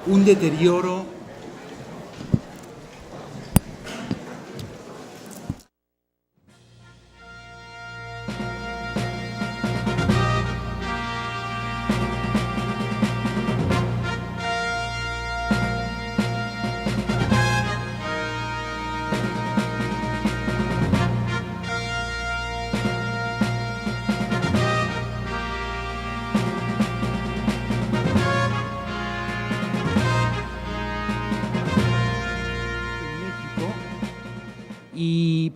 un deterioro en México y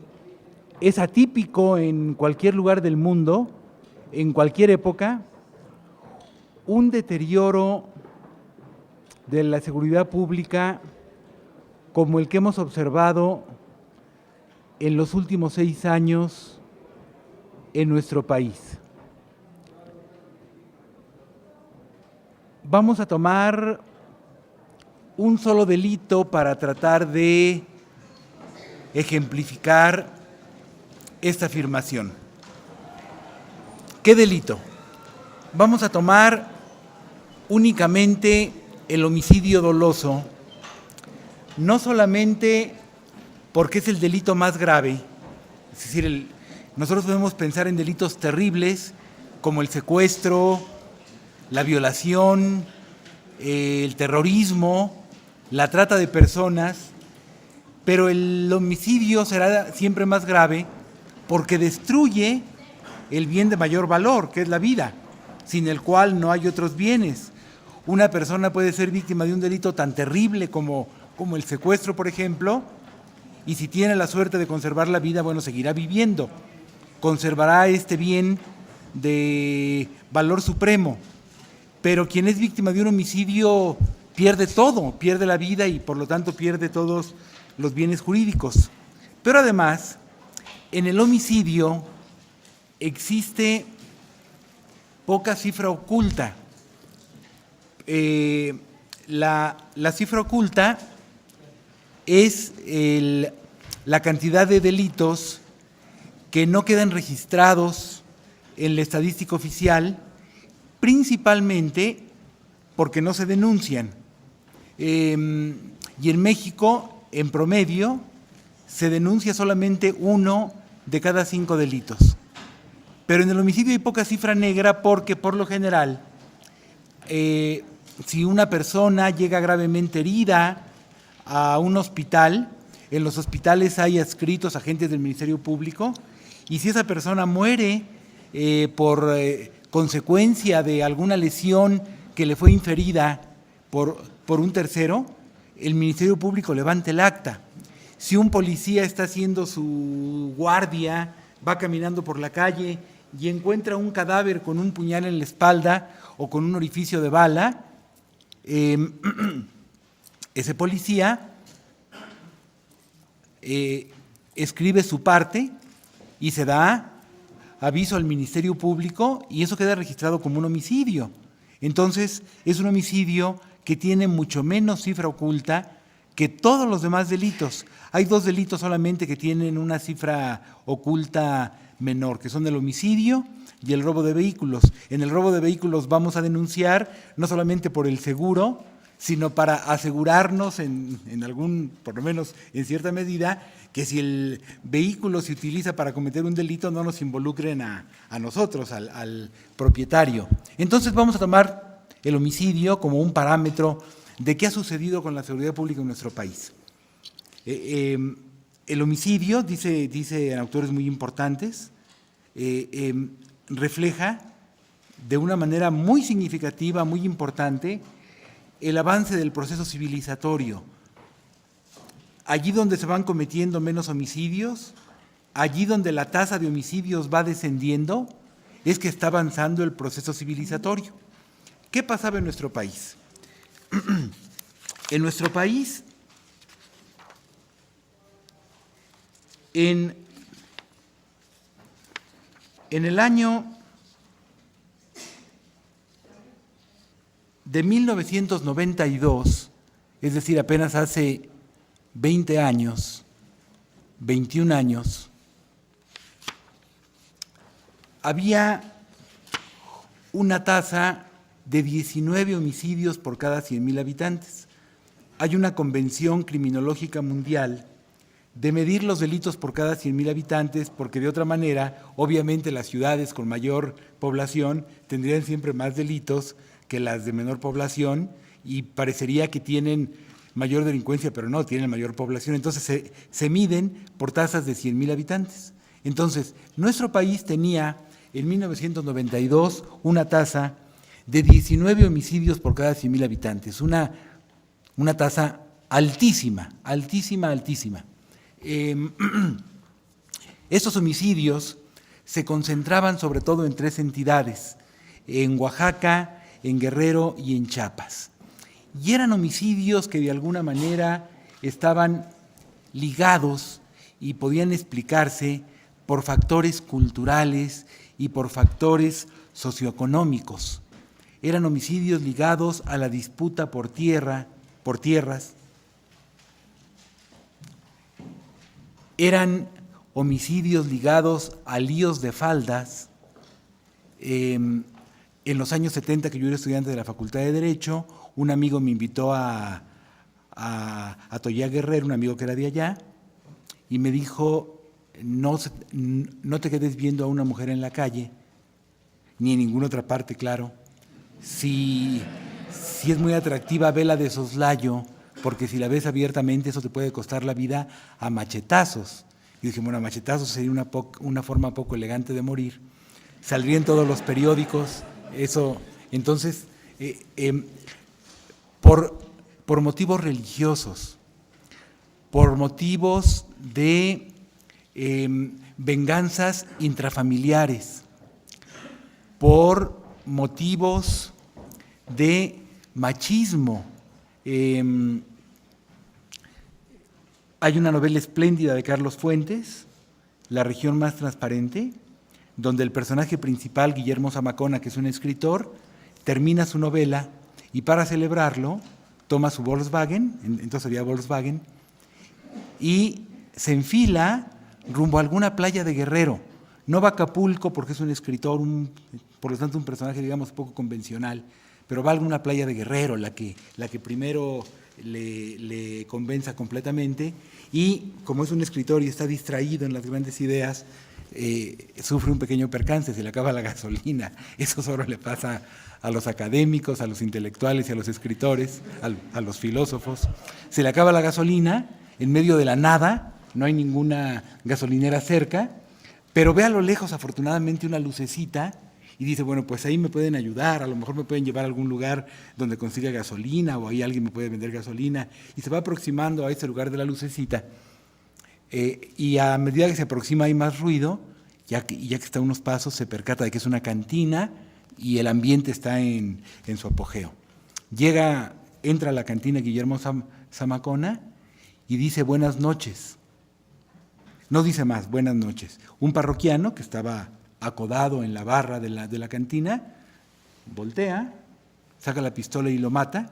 es atípico en cualquier lugar del mundo, en cualquier época, un deterioro de la seguridad pública como el que hemos observado en los últimos 6 años en nuestro país. Vamos a tomar un solo delito para tratar de ejemplificar esta afirmación. ¿Qué delito? Vamos a tomar únicamente el homicidio doloso, no solamente porque es el delito más grave, es decir, nosotros podemos pensar en delitos terribles como el secuestro, la violación, el terrorismo, la trata de personas, pero el homicidio será siempre más grave porque destruye el bien de mayor valor, que es la vida, sin el cual no hay otros bienes. Una persona puede ser víctima de un delito tan terrible como el secuestro, por ejemplo, y si tiene la suerte de conservar la vida, bueno, seguirá viviendo, conservará este bien de valor supremo. Pero quien es víctima de un homicidio pierde todo, pierde la vida y por lo tanto pierde todos los bienes jurídicos. Pero además, en el homicidio existe poca cifra oculta. La cifra oculta es la cantidad de delitos que no quedan registrados en la estadística oficial, principalmente porque no se denuncian. Y en México, en promedio, se denuncia solamente 1 de cada 5 delitos. Pero en el homicidio hay poca cifra negra porque, por lo general, si una persona llega gravemente herida a un hospital, en los hospitales hay adscritos agentes del Ministerio Público, y si esa persona muere por consecuencia de alguna lesión que le fue inferida por un tercero, el Ministerio Público levanta el acta. Si un policía está haciendo su guardia, va caminando por la calle y encuentra un cadáver con un puñal en la espalda o con un orificio de bala, ese policía escribe su parte y se da aviso al Ministerio Público y eso queda registrado como un homicidio. Entonces, es un homicidio que tiene mucho menos cifra oculta que todos los demás delitos. Hay 2 delitos solamente que tienen una cifra oculta menor, que son el homicidio y el robo de vehículos. En el robo de vehículos vamos a denunciar no solamente por el seguro, sino para asegurarnos en algún, por lo menos en cierta medida, que si el vehículo se utiliza para cometer un delito no nos involucren a nosotros, al propietario. Entonces vamos a tomar el homicidio como un parámetro de qué ha sucedido con la seguridad pública en nuestro país. El homicidio, dicen autores muy importantes, refleja de una manera muy significativa, muy importante, el avance del proceso civilizatorio. Allí donde se van cometiendo menos homicidios, allí donde la tasa de homicidios va descendiendo, es que está avanzando el proceso civilizatorio. ¿Qué pasaba en nuestro país? En nuestro país, en el año de 1992, es decir, apenas hace 20 años, 21 años, había una tasa de 19 homicidios por cada 100.000 habitantes. Hay una convención criminológica mundial de medir los delitos por cada 100.000 habitantes, porque de otra manera, obviamente las ciudades con mayor población tendrían siempre más delitos que las de menor población y parecería que tienen mayor delincuencia, pero no, tienen mayor población. Entonces se miden por tasas de 100.000 habitantes. Entonces, nuestro país tenía en 1992 una tasa de 19 homicidios por cada 100.000 habitantes, una tasa altísima, altísima, altísima. Estos homicidios se concentraban sobre todo en 3 entidades, en Oaxaca, en Guerrero y en Chiapas. Y eran homicidios que de alguna manera estaban ligados y podían explicarse por factores culturales y por factores socioeconómicos. Eran homicidios ligados a la disputa por tierras, eran homicidios ligados a líos de faldas. En los años 70, que yo era estudiante de la Facultad de Derecho, un amigo me invitó a Atoyac Guerrero, un amigo que era de allá, y me dijo, no te quedes viendo a una mujer en la calle, ni en ninguna otra parte, claro. Si es muy atractiva, vela de soslayo, porque si la ves abiertamente eso te puede costar la vida a machetazos. Y dije, bueno, a machetazos sería una forma poco elegante de morir. Saldría en todos los periódicos, eso. Entonces, por motivos religiosos, por motivos de venganzas intrafamiliares, por motivos de machismo. Hay una novela espléndida de Carlos Fuentes, La región más transparente, donde el personaje principal, Guillermo Zamacona, que es un escritor, termina su novela y para celebrarlo toma su Volkswagen, entonces había Volkswagen, y se enfila rumbo a alguna playa de Guerrero. No va a Acapulco porque es un escritor, por lo tanto un personaje, digamos, poco convencional, pero va a alguna playa de Guerrero, la que primero le convenza completamente, y como es un escritor y está distraído en las grandes ideas, sufre un pequeño percance, se le acaba la gasolina. Eso solo le pasa a los académicos, a los intelectuales y a los escritores, a los filósofos. Se le acaba la gasolina en medio de la nada, no hay ninguna gasolinera cerca, pero ve a lo lejos afortunadamente una lucecita y dice, bueno, pues ahí me pueden ayudar, a lo mejor me pueden llevar a algún lugar donde consiga gasolina o ahí alguien me puede vender gasolina, y se va aproximando a ese lugar de la lucecita. Y a medida que se aproxima hay más ruido, ya que está a unos pasos se percata de que es una cantina y el ambiente está en su apogeo. Entra a la cantina Guillermo Zamacona y dice buenas noches. No dice más, buenas noches. Un parroquiano que estaba acodado en la barra de la cantina, voltea, saca la pistola y lo mata,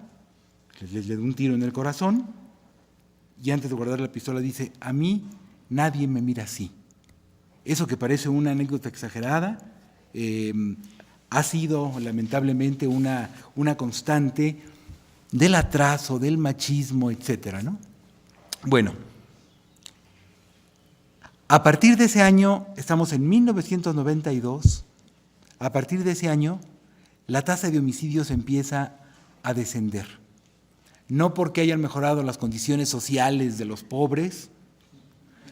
le da un tiro en el corazón, y antes de guardar la pistola dice, a mí nadie me mira así. Eso que parece una anécdota exagerada, ha sido lamentablemente una constante del atraso, del machismo, etcétera, ¿no? Bueno, a partir de ese año, estamos en 1992, a partir de ese año, la tasa de homicidios empieza a descender. No porque hayan mejorado las condiciones sociales de los pobres,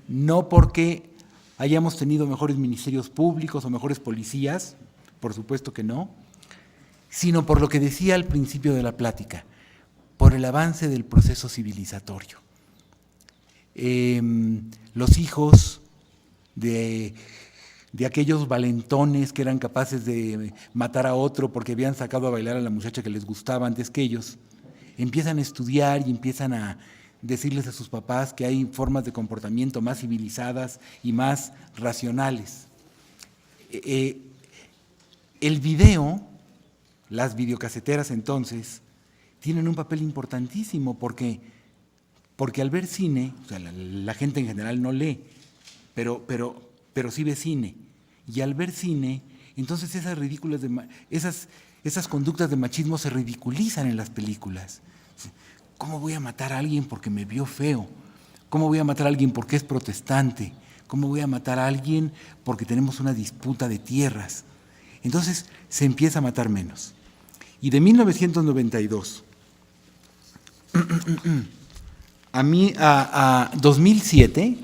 no porque hayamos tenido mejores ministerios públicos o mejores policías, por supuesto que no, sino por lo que decía al principio de la plática, por el avance del proceso civilizatorio. Los hijos de aquellos valentones que eran capaces de matar a otro porque habían sacado a bailar a la muchacha que les gustaba antes que ellos, empiezan a estudiar y empiezan a decirles a sus papás que hay formas de comportamiento más civilizadas y más racionales. El video, las videocaseteras entonces, tienen un papel importantísimo porque al ver cine, o sea, la gente en general no lee, pero sí ve cine. Y al ver cine, entonces esas esas conductas de machismo se ridiculizan en las películas. ¿Cómo voy a matar a alguien porque me vio feo? ¿Cómo voy a matar a alguien porque es protestante? ¿Cómo voy a matar a alguien porque tenemos una disputa de tierras? Entonces se empieza a matar menos. Y de 1992 a 2007,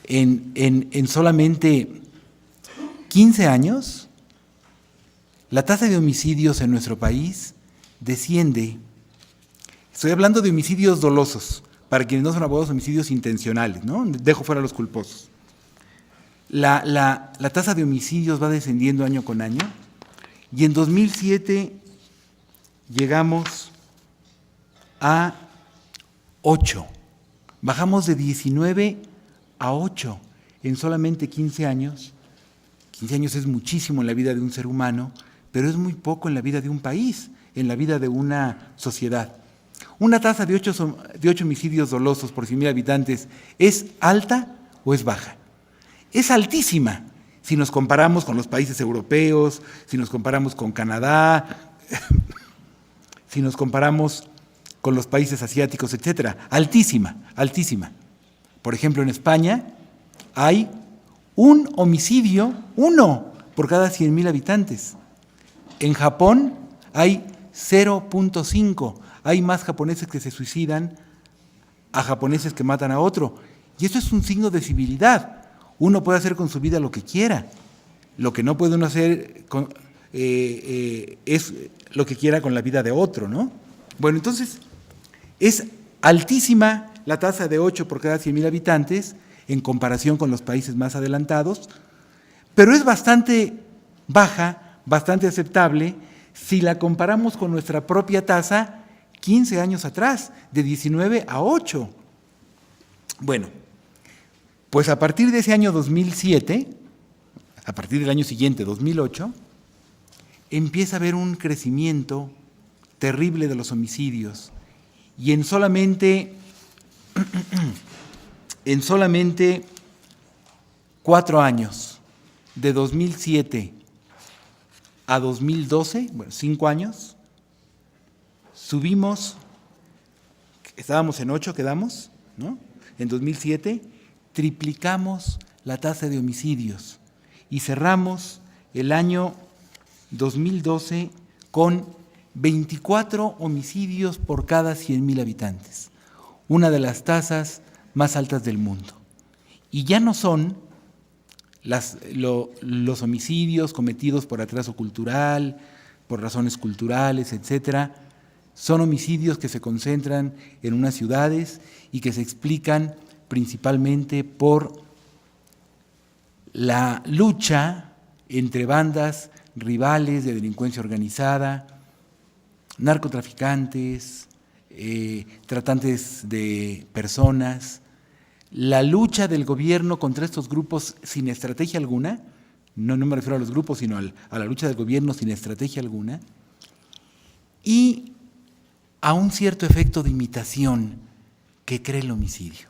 en solamente 15 años, la tasa de homicidios en nuestro país desciende. Estoy hablando de homicidios dolosos, para quienes no son abogados, homicidios intencionales, ¿no? Dejo fuera los culposos. La tasa de homicidios va descendiendo año con año, y en 2007 llegamos a 8. Bajamos de 19 a 8 en solamente 15 años. 15 años es muchísimo en la vida de un ser humano, pero es muy poco en la vida de un país, en la vida de una sociedad. ¿Una tasa de 8 homicidios dolosos por 100,000 habitantes es alta o es baja? Es altísima si nos comparamos con los países europeos, si nos comparamos con Canadá, si nos comparamos con los países asiáticos, etcétera. Altísima, altísima. Por ejemplo, en España hay un homicidio, 1 por cada 100,000 habitantes. En Japón hay 0.5. Hay más japoneses que se suicidan a japoneses que matan a otro. Y eso es un signo de civilidad. Uno puede hacer con su vida lo que quiera. Lo que no puede uno hacer es lo que quiera con la vida de otro, ¿no? Bueno, entonces, es altísima la tasa de 8 por cada 100,000 habitantes en comparación con los países más adelantados, pero es bastante baja, bastante aceptable, si la comparamos con nuestra propia tasa 15 años atrás, de 19 a 8. Bueno, pues a partir de ese año 2007, a partir del año siguiente, 2008, empieza a haber un crecimiento terrible de los homicidios. Y en solamente 4 años, de 2007 a 2012, bueno, 5 años, subimos, estábamos en 8, quedamos, ¿no? En 2007 triplicamos la tasa de homicidios y cerramos el año 2012 con 24 homicidios por cada 100,000 habitantes, una de las tasas más altas del mundo. Y ya no son los homicidios cometidos por atraso cultural, por razones culturales, etcétera. Son homicidios que se concentran en unas ciudades y que se explican principalmente por la lucha entre bandas rivales de delincuencia organizada, narcotraficantes, tratantes de personas, la lucha del gobierno contra estos grupos sin estrategia alguna, no me refiero a los grupos, sino a la lucha del gobierno sin estrategia alguna, y a un cierto efecto de imitación que crea el homicidio.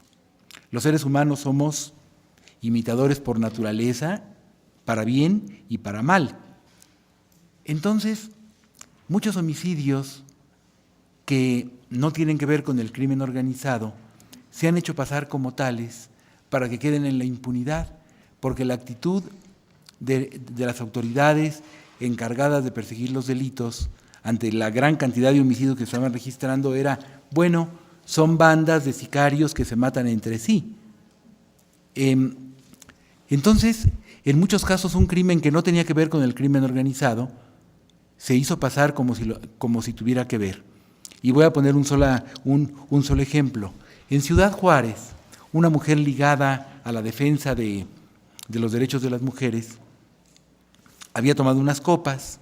Los seres humanos somos imitadores por naturaleza, para bien y para mal. Entonces, muchos homicidios que no tienen que ver con el crimen organizado se han hecho pasar como tales para que queden en la impunidad, porque la actitud de las autoridades encargadas de perseguir los delitos ante la gran cantidad de homicidios que se estaban registrando era, bueno, son bandas de sicarios que se matan entre sí. Entonces, en muchos casos un crimen que no tenía que ver con el crimen organizado se hizo pasar como si tuviera que ver. Y voy a poner un solo ejemplo. En Ciudad Juárez, una mujer ligada a la defensa de los derechos de las mujeres había tomado unas copas,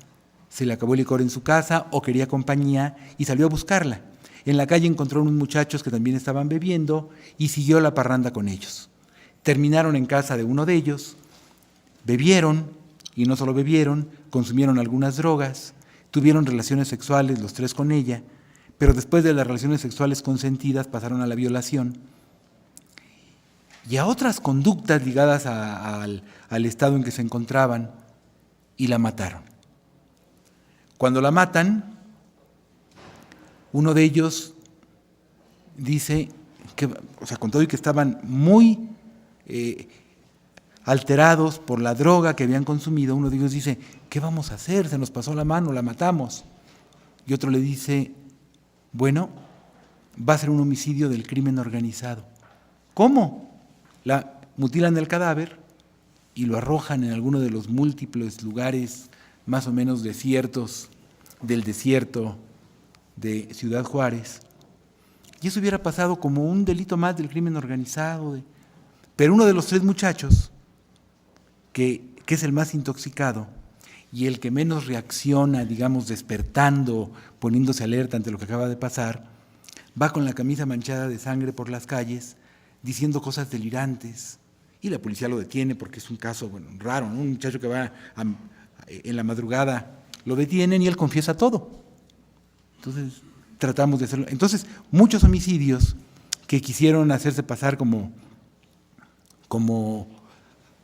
se le acabó el licor en su casa o quería compañía y salió a buscarla. En la calle encontró unos muchachos que también estaban bebiendo y siguió la parranda con ellos. Terminaron en casa de uno de ellos, bebieron y no solo bebieron, consumieron algunas drogas, tuvieron relaciones sexuales los tres con ella, pero después de las relaciones sexuales consentidas pasaron a la violación y a otras conductas ligadas al estado en que se encontraban y la mataron. Cuando la matan, uno de ellos dice que, o sea, con todo y que estaban muy alterados por la droga que habían consumido, uno de ellos dice, ¿qué vamos a hacer? Se nos pasó la mano, la matamos. Y otro le dice, bueno, va a ser un homicidio del crimen organizado. ¿Cómo? Mutilan el cadáver y lo arrojan en alguno de los múltiples lugares más o menos desiertos del desierto de Ciudad Juárez. Y eso hubiera pasado como un delito más del crimen organizado. Pero uno de los tres muchachos, que es el más intoxicado y el que menos reacciona, digamos, despertando, poniéndose alerta ante lo que acaba de pasar, va con la camisa manchada de sangre por las calles, diciendo cosas delirantes, y la policía lo detiene porque es un caso raro, ¿no? Un muchacho que va en la madrugada, lo detienen y él confiesa todo. Entonces, tratamos de hacerlo. Entonces, muchos homicidios que quisieron hacerse pasar como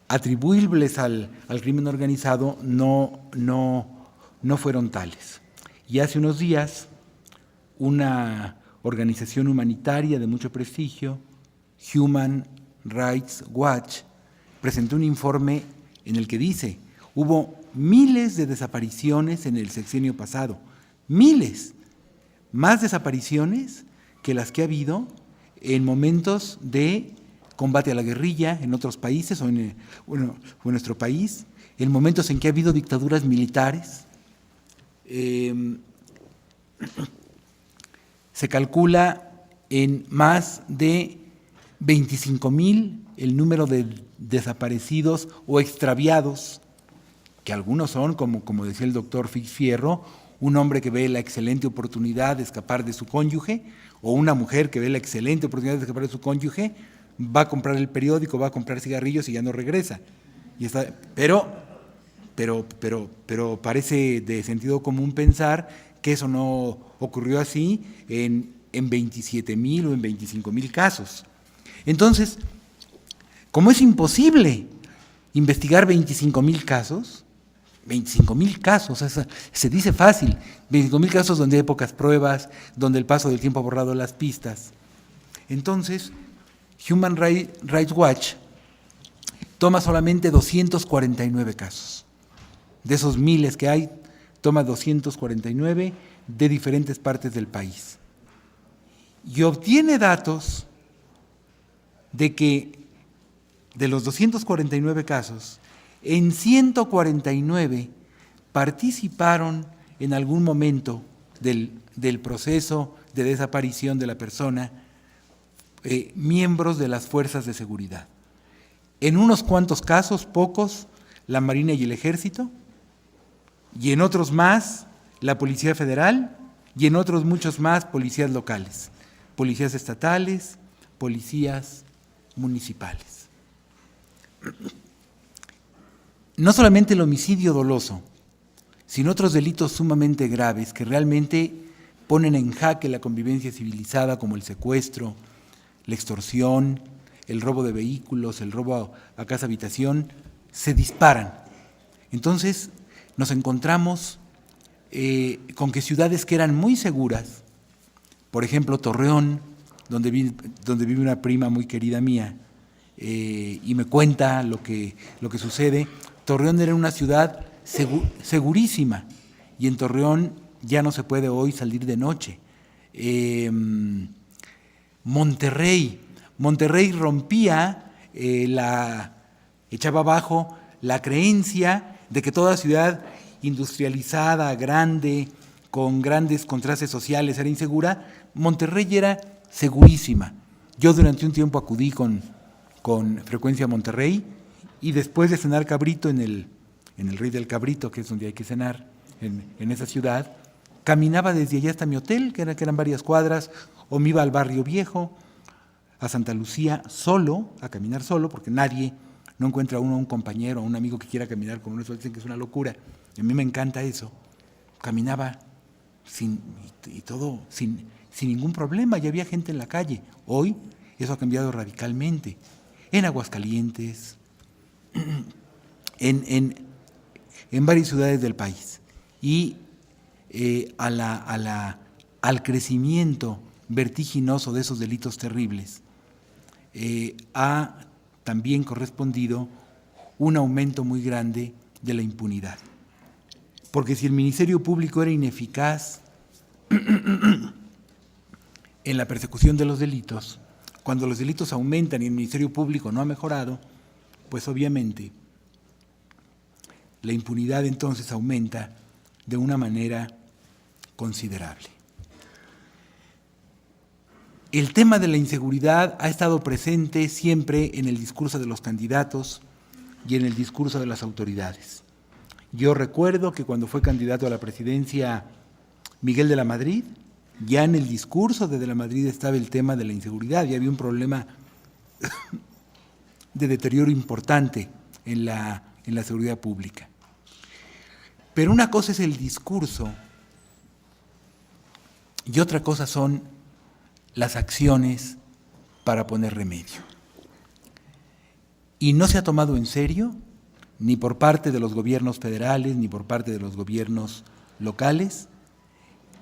atribuibles al crimen organizado no fueron tales. Y hace unos días, una organización humanitaria de mucho prestigio, Human Rights Watch, presentó un informe en el que dice, hubo miles de desapariciones en el sexenio pasado, miles, más desapariciones que las que ha habido en momentos de combate a la guerrilla en otros países o en nuestro país, en momentos en que ha habido dictaduras militares. Se calcula en más de 25,000 el número de desaparecidos o extraviados, que algunos son, como decía el doctor Fix Fierro, un hombre que ve la excelente oportunidad de escapar de su cónyuge, o una mujer que ve la excelente oportunidad de escapar de su cónyuge, va a comprar el periódico, va a comprar cigarrillos y ya no regresa. Pero parece de sentido común pensar que eso no ocurrió así en 27,000 o en 25,000 casos. Entonces, como es imposible investigar 25,000 casos, se dice fácil, 25,000 casos donde hay pocas pruebas, donde el paso del tiempo ha borrado las pistas. Entonces, Human Rights Watch toma solamente 249 casos. De esos miles que hay, toma 249 de diferentes partes del país. Y obtiene datos de que de los 249 casos, en 149 participaron en algún momento del proceso de desaparición de la persona miembros de las fuerzas de seguridad. En unos cuantos casos, pocos, la Marina y el Ejército, y en otros más, la Policía Federal, y en otros muchos más, policías locales, policías estatales, policías municipales. No solamente el homicidio doloso, sino otros delitos sumamente graves que realmente ponen en jaque la convivencia civilizada, como el secuestro, la extorsión, el robo de vehículos, el robo a casa habitación, se disparan. Entonces nos encontramos con que ciudades que eran muy seguras, por ejemplo Torreón, donde vive una prima muy querida mía, y me cuenta lo que sucede. Torreón era una ciudad segurísima, y en Torreón ya no se puede hoy salir de noche. Monterrey rompía, echaba abajo la creencia de que toda ciudad industrializada, grande, con grandes contrastes sociales era insegura. Monterrey era segurísima. Yo durante un tiempo acudí con frecuencia a Monterrey, y después de cenar cabrito en el Rey del Cabrito, que es donde hay que cenar en esa ciudad, caminaba desde allá hasta mi hotel, que eran varias cuadras, o me iba al Barrio Viejo, a Santa Lucía, solo, a caminar solo, porque no encuentra uno un compañero o un amigo que quiera caminar con uno, eso dicen que es una locura. Y a mí me encanta eso. Caminaba sin ningún problema, ya había gente en la calle. Hoy eso ha cambiado radicalmente. En Aguascalientes, en varias ciudades del país. Y al crecimiento vertiginoso de esos delitos terribles, ha también correspondido un aumento muy grande de la impunidad. Porque si el Ministerio Público era ineficaz en la persecución de los delitos, cuando los delitos aumentan y el Ministerio Público no ha mejorado, pues obviamente la impunidad entonces aumenta de una manera considerable. El tema de la inseguridad ha estado presente siempre en el discurso de los candidatos y en el discurso de las autoridades. Yo recuerdo que cuando fue candidato a la presidencia Miguel de la Madrid, ya en el discurso de la Madrid estaba el tema de la inseguridad, y había un problema de deterioro importante en la seguridad pública. Pero una cosa es el discurso y otra cosa son las acciones para poner remedio. Y no se ha tomado en serio, ni por parte de los gobiernos federales, ni por parte de los gobiernos locales,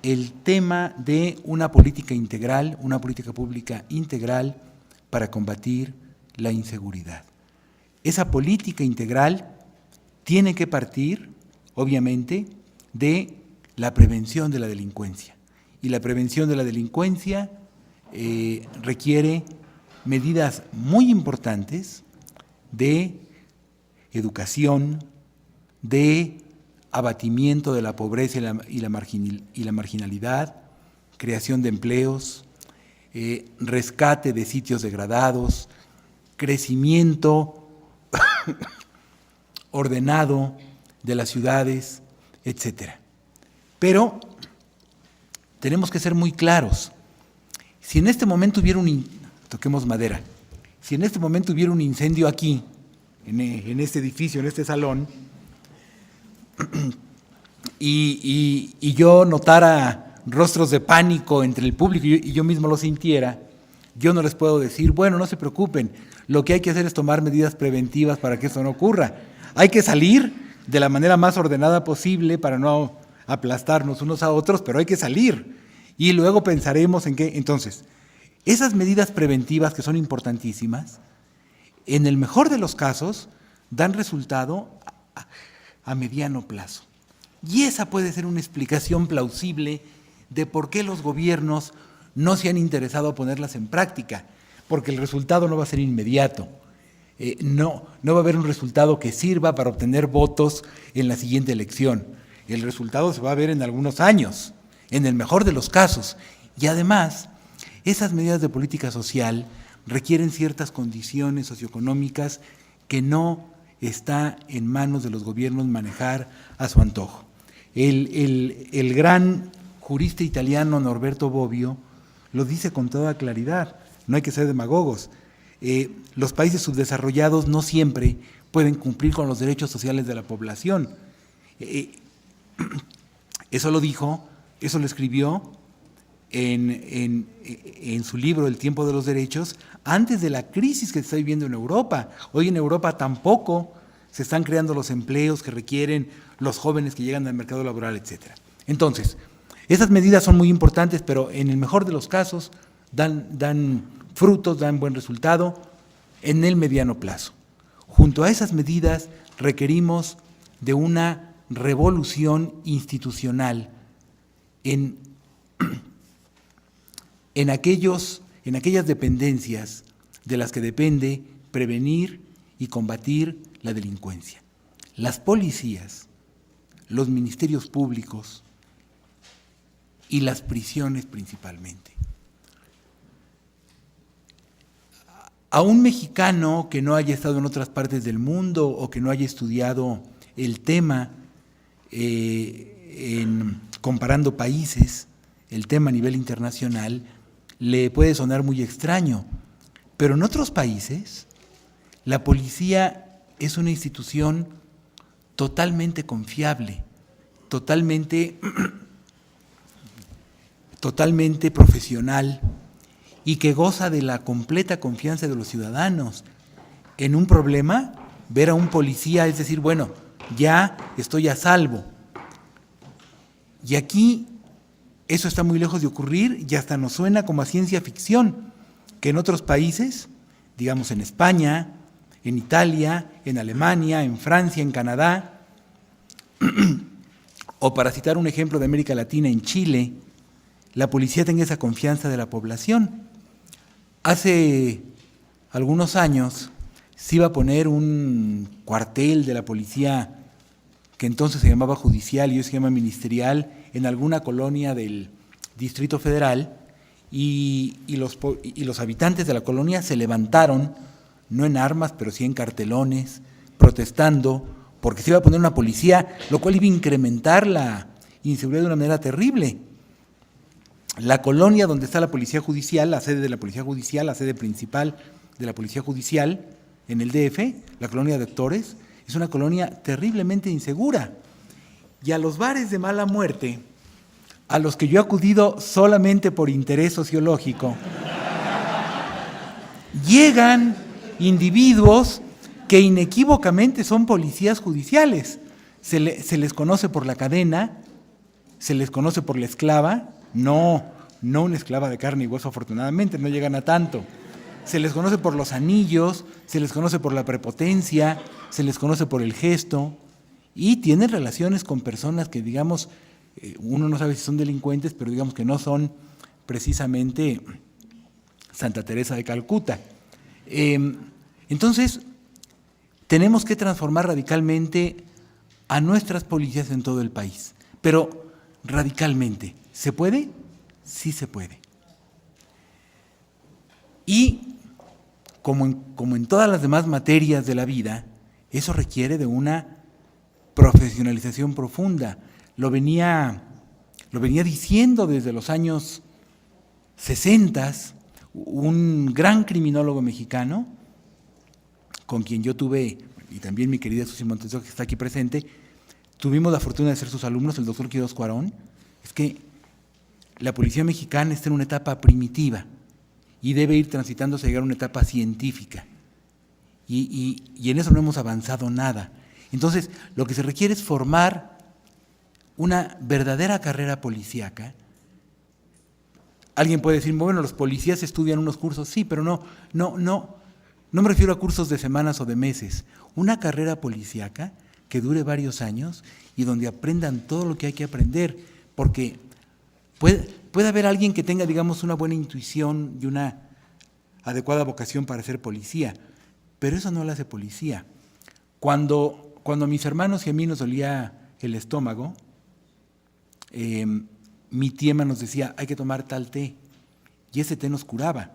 el tema de una política integral, una política pública integral para combatir la inseguridad. Esa política integral tiene que partir, obviamente, de la prevención de la delincuencia. Y la prevención de la delincuencia requiere medidas muy importantes de educación, de abatimiento de la pobreza y la marginalidad, creación de empleos, rescate de sitios degradados, crecimiento ordenado de las ciudades, etcétera. Pero tenemos que ser muy claros. Si en este momento hubiera toquemos madera, si en este momento hubiera un incendio aquí, en este edificio, en este salón, y yo notara rostros de pánico entre el público y yo mismo lo sintiera, yo no les puedo decir, bueno, no se preocupen, lo que hay que hacer es tomar medidas preventivas para que esto no ocurra. Hay que salir de la manera más ordenada posible para no aplastarnos unos a otros, pero hay que salir y luego pensaremos en qué. Entonces, esas medidas preventivas que son importantísimas, en el mejor de los casos, dan resultado a mediano plazo. Y esa puede ser una explicación plausible de por qué los gobiernos no se han interesado a ponerlas en práctica, porque el resultado no va a ser inmediato. No va a haber un resultado que sirva para obtener votos en la siguiente elección. El resultado se va a ver en algunos años, en el mejor de los casos. Y además, esas medidas de política social requieren ciertas condiciones socioeconómicas que no está en manos de los gobiernos manejar a su antojo. El gran jurista italiano Norberto Bobbio lo dice con toda claridad, no hay que ser demagogos. Los países subdesarrollados no siempre pueden cumplir con los derechos sociales de la población. Eso lo dijo, eso lo escribió en su libro El tiempo de los derechos, antes de la crisis que se está viviendo en Europa. Hoy en Europa tampoco se están creando los empleos que requieren los jóvenes que llegan al mercado laboral, etcétera. Entonces, esas medidas son muy importantes, pero en el mejor de los casos dan frutos, dan buen resultado en el mediano plazo. Junto a esas medidas requerimos de una revolución institucional en aquellas dependencias de las que depende prevenir y combatir la delincuencia. Las policías, los ministerios públicos y las prisiones principalmente. A un mexicano que no haya estado en otras partes del mundo o que no haya estudiado el tema comparando países, el tema a nivel internacional, le puede sonar muy extraño, pero en otros países la policía es una institución totalmente confiable, totalmente profesional y que goza de la completa confianza de los ciudadanos. En un problema, ver a un policía es decir, bueno, ya estoy a salvo. Y aquí eso está muy lejos de ocurrir y hasta nos suena como a ciencia ficción, que en otros países, digamos en España, en Italia, en Alemania, en Francia, en Canadá, o para citar un ejemplo de América Latina, en Chile, la policía tenga esa confianza de la población. Hace algunos años se iba a poner un cuartel de la policía que entonces se llamaba judicial y hoy se llama ministerial en alguna colonia del Distrito Federal y los habitantes de la colonia se levantaron, no en armas, pero sí en cartelones, protestando porque se iba a poner una policía, lo cual iba a incrementar la inseguridad de una manera terrible. La colonia donde está la policía judicial, la sede de la policía judicial, la sede principal de la policía judicial en el DF, la colonia de actores, es una colonia terriblemente insegura. Y a los bares de mala muerte, a los que yo he acudido solamente por interés sociológico, llegan individuos que inequívocamente son policías judiciales. Se les conoce por la cadena, se les conoce por la esclava, no una esclava de carne y hueso, afortunadamente, no llegan a tanto. Se les conoce por los anillos, se les conoce por la prepotencia, se les conoce por el gesto y tienen relaciones con personas que, digamos, uno no sabe si son delincuentes, pero digamos que no son precisamente Santa Teresa de Calcuta. Entonces, tenemos que transformar radicalmente a nuestras policías en todo el país, pero radicalmente. ¿Se puede? Sí se puede. Y como en todas las demás materias de la vida, eso requiere de una profesionalización profunda. Lo venía diciendo desde los años 60 un gran criminólogo mexicano, con quien yo tuve, y también mi querida Susi Montezor, que está aquí presente, tuvimos la fortuna de ser sus alumnos, el doctor Quirós Cuarón. Es que la policía mexicana está en una etapa primitiva y debe ir transitándose a llegar a una etapa científica. Y en eso no hemos avanzado nada. Entonces, lo que se requiere es formar una verdadera carrera policíaca. Alguien puede decir, bueno, los policías estudian unos cursos, sí, pero no me refiero a cursos de semanas o de meses. Una carrera policíaca que dure varios años y donde aprendan todo lo que hay que aprender, porque puede haber alguien que tenga, digamos, una buena intuición y una adecuada vocación para ser policía, pero eso no lo hace policía. Cuando a mis hermanos y a mí nos dolía el estómago, mi tía Emma nos decía, hay que tomar tal té, y ese té nos curaba.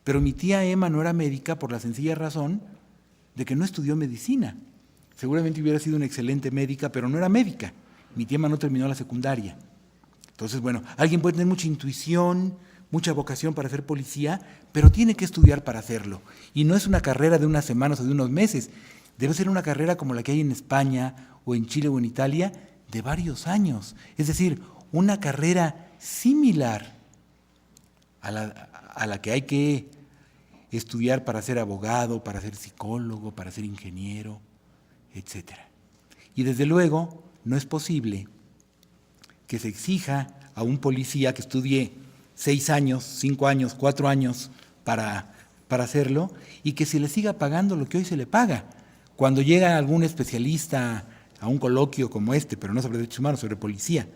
Pero mi tía Emma no era médica por la sencilla razón de que no estudió medicina. Seguramente hubiera sido una excelente médica, pero no era médica. Mi tía Emma no terminó la secundaria. Entonces, bueno, alguien puede tener mucha intuición, mucha vocación para ser policía, pero tiene que estudiar para hacerlo. Y no es una carrera de unas semanas o de unos meses. Debe ser una carrera como la que hay en España o en Chile o en Italia de varios años. Es decir, una carrera similar a la que hay que estudiar para ser abogado, para ser psicólogo, para ser ingeniero, etc. Y desde luego no es posible que se exija a un policía que estudie 6 años, 5 años, 4 años para hacerlo y que se le siga pagando lo que hoy se le paga. Cuando llega algún especialista a un coloquio como este, pero no sobre derechos humanos, sobre policía,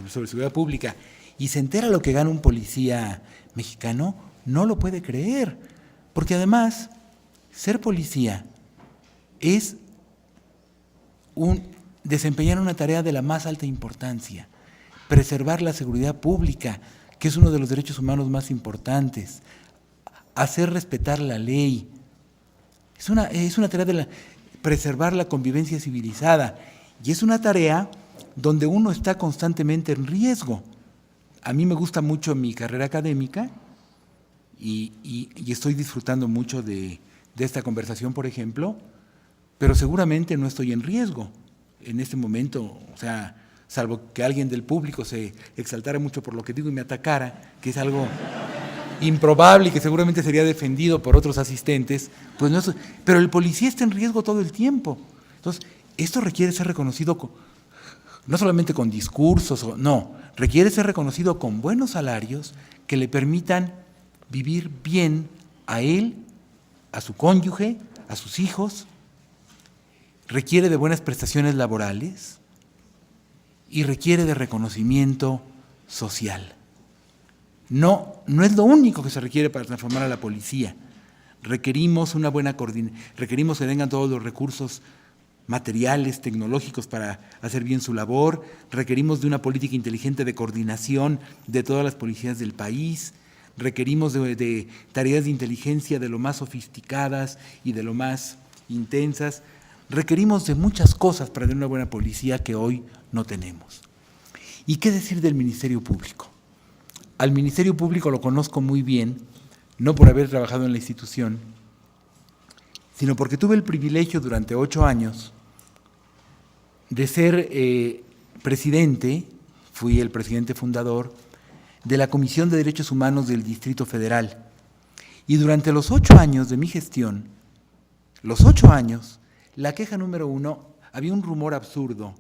sobre seguridad pública, y se entera lo que gana un policía mexicano, no lo puede creer. Porque además, ser policía es desempeñar una tarea de la más alta importancia, preservar la seguridad pública, que es uno de los derechos humanos más importantes, hacer respetar la ley. Es una tarea de preservar la convivencia civilizada y es una tarea donde uno está constantemente en riesgo. A mí me gusta mucho mi carrera académica y estoy disfrutando mucho de esta conversación, por ejemplo, pero seguramente no estoy en riesgo en este momento, o sea, salvo que alguien del público se exaltara mucho por lo que digo y me atacara, que es algo improbable y que seguramente sería defendido por otros asistentes, pues no, pero el policía está en riesgo todo el tiempo. Entonces, esto requiere ser reconocido no solamente con discursos, no, requiere ser reconocido con buenos salarios que le permitan vivir bien a él, a su cónyuge, a sus hijos, requiere de buenas prestaciones laborales y requiere de reconocimiento social. No es lo único que se requiere para transformar a la policía. Requerimos una buena coordinación, requerimos que tengan todos los recursos materiales, tecnológicos para hacer bien su labor, requerimos de una política inteligente de coordinación de todas las policías del país, requerimos de tareas de inteligencia de lo más sofisticadas y de lo más intensas, requerimos de muchas cosas para tener una buena policía que hoy no tenemos. ¿Y qué decir del Ministerio Público? Al Ministerio Público lo conozco muy bien, no por haber trabajado en la institución, sino porque tuve el privilegio durante 8 años de ser presidente, fui el presidente fundador, de la Comisión de Derechos Humanos del Distrito Federal. Y durante los 8 años de mi gestión, la queja número 1, había un rumor absurdo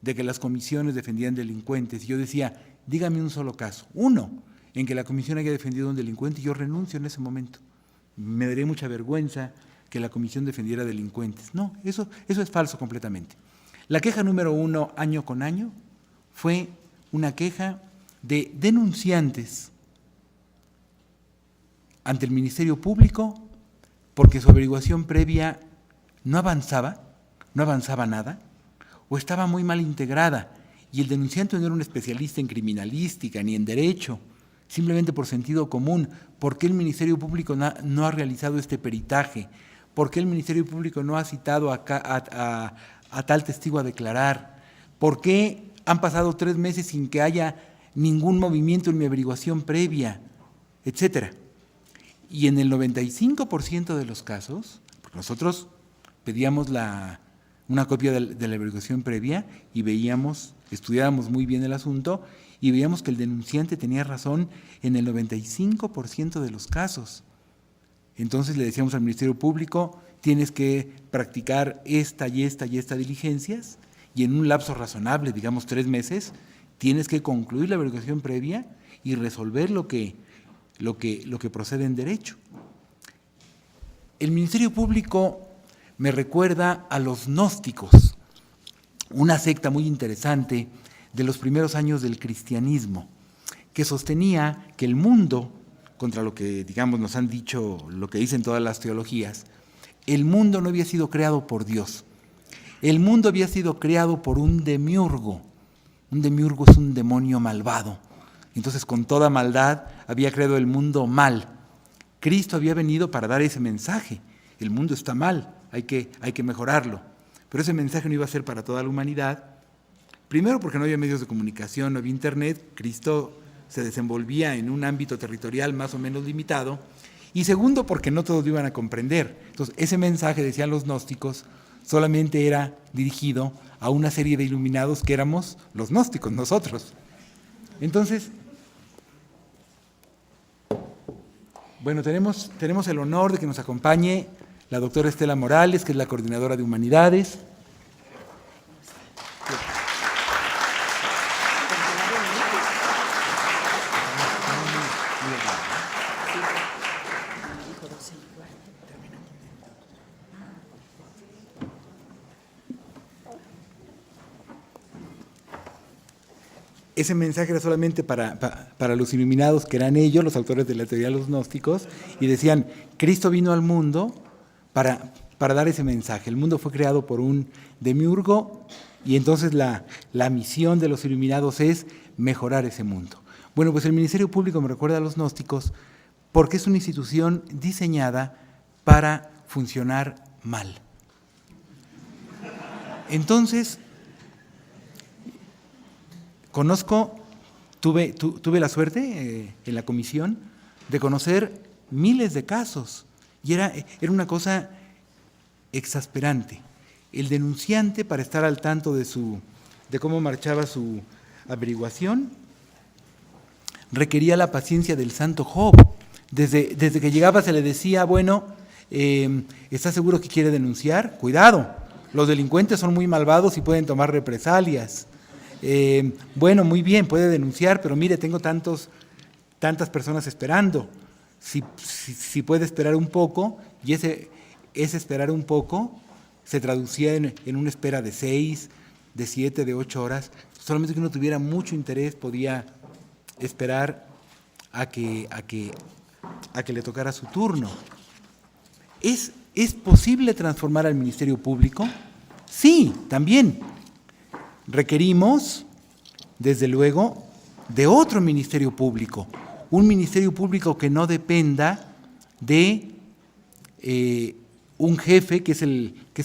de que las comisiones defendían delincuentes. Y yo decía, dígame un solo caso, uno, en que la comisión haya defendido a un delincuente, y yo renuncio en ese momento. Me daría mucha vergüenza que la comisión defendiera delincuentes. No, eso es falso completamente. La queja número 1, año con año, fue una queja de denunciantes ante el Ministerio Público porque su averiguación previa no avanzaba nada, o estaba muy mal integrada, y el denunciante no era un especialista en criminalística ni en derecho, simplemente por sentido común. ¿Por qué el Ministerio Público no ha realizado este peritaje? ¿Por qué el Ministerio Público no ha citado a tal testigo a declarar? ¿Por qué han pasado 3 meses sin que haya ningún movimiento en mi averiguación previa? Etcétera. Y en el 95% de los casos, porque nosotros pedíamos una copia de la averiguación previa y estudiábamos muy bien el asunto y veíamos que el denunciante tenía razón en el 95% de los casos. Entonces le decíamos al Ministerio Público, tienes que practicar esta y esta diligencias, y en un lapso razonable, digamos 3 meses, tienes que concluir la averiguación previa y resolver lo que procede en derecho. El Ministerio Público me recuerda a los gnósticos, una secta muy interesante de los primeros años del cristianismo, que sostenía que el mundo, contra lo que, digamos, nos han dicho, lo que dicen todas las teologías, el mundo no había sido creado por Dios. El mundo había sido creado por un demiurgo. Un demiurgo es un demonio malvado. Entonces, con toda maldad, había creado el mundo mal. Cristo había venido para dar ese mensaje. El mundo está mal, hay que mejorarlo. Pero ese mensaje no iba a ser para toda la humanidad. Primero, porque no había medios de comunicación, no había internet. Cristo se desenvolvía en un ámbito territorial más o menos limitado. Y segundo, porque no todos lo iban a comprender. Entonces, ese mensaje, decían los gnósticos, solamente era dirigido a una serie de iluminados que éramos los gnósticos, nosotros. Entonces, bueno, tenemos el honor de que nos acompañe la doctora Estela Morales, que es la coordinadora de Humanidades. Ese mensaje era solamente para los iluminados, que eran ellos, los autores de la teoría de los gnósticos, y decían, Cristo vino al mundo para dar ese mensaje. El mundo fue creado por un demiurgo, y entonces la misión de los iluminados es mejorar ese mundo. Bueno, pues el Ministerio Público me recuerda a los gnósticos porque es una institución diseñada para funcionar mal. Entonces, tuve la suerte en la comisión de conocer miles de casos, y era una cosa exasperante. El denunciante, para estar al tanto de cómo marchaba su averiguación, requería la paciencia del santo Job. Desde que llegaba se le decía, bueno, ¿está seguro que quiere denunciar? Cuidado, los delincuentes son muy malvados y pueden tomar represalias. Bueno, muy bien, puede denunciar, pero mire, tengo tantas personas esperando. Si puede esperar un poco, y ese esperar un poco se traducía en una espera de 6, de 7, de 8 horas. Solamente que uno tuviera mucho interés podía esperar a que le tocara su turno. ¿Es posible transformar al Ministerio Público? Sí, también. Requerimos, desde luego, de otro Ministerio Público, un Ministerio Público que no dependa de un jefe, que es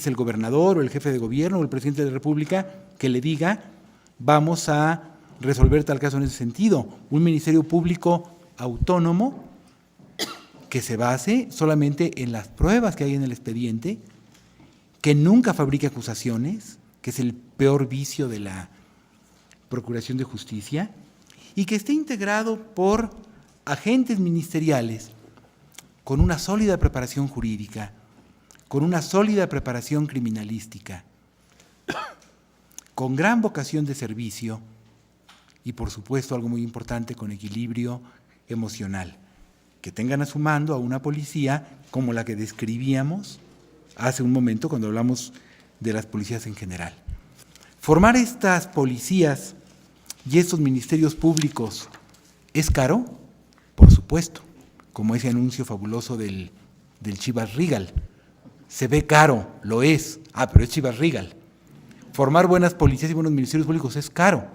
el gobernador o el jefe de gobierno o el presidente de la República, que le diga, vamos a resolver tal caso en ese sentido. Un Ministerio Público autónomo que se base solamente en las pruebas que hay en el expediente, que nunca fabrique acusaciones, que es el peor vicio de la Procuración de Justicia, y que esté integrado por agentes ministeriales con una sólida preparación jurídica, con una sólida preparación criminalística, con gran vocación de servicio y, por supuesto, algo muy importante, con equilibrio emocional, que tengan a su mando a una policía como la que describíamos hace un momento cuando hablamos de las policías en general. Formar estas policías y estos ministerios públicos es caro, por supuesto, como ese anuncio fabuloso del Chivas Regal. Se ve caro, lo es, pero es Chivas Regal. Formar buenas policías y buenos ministerios públicos es caro,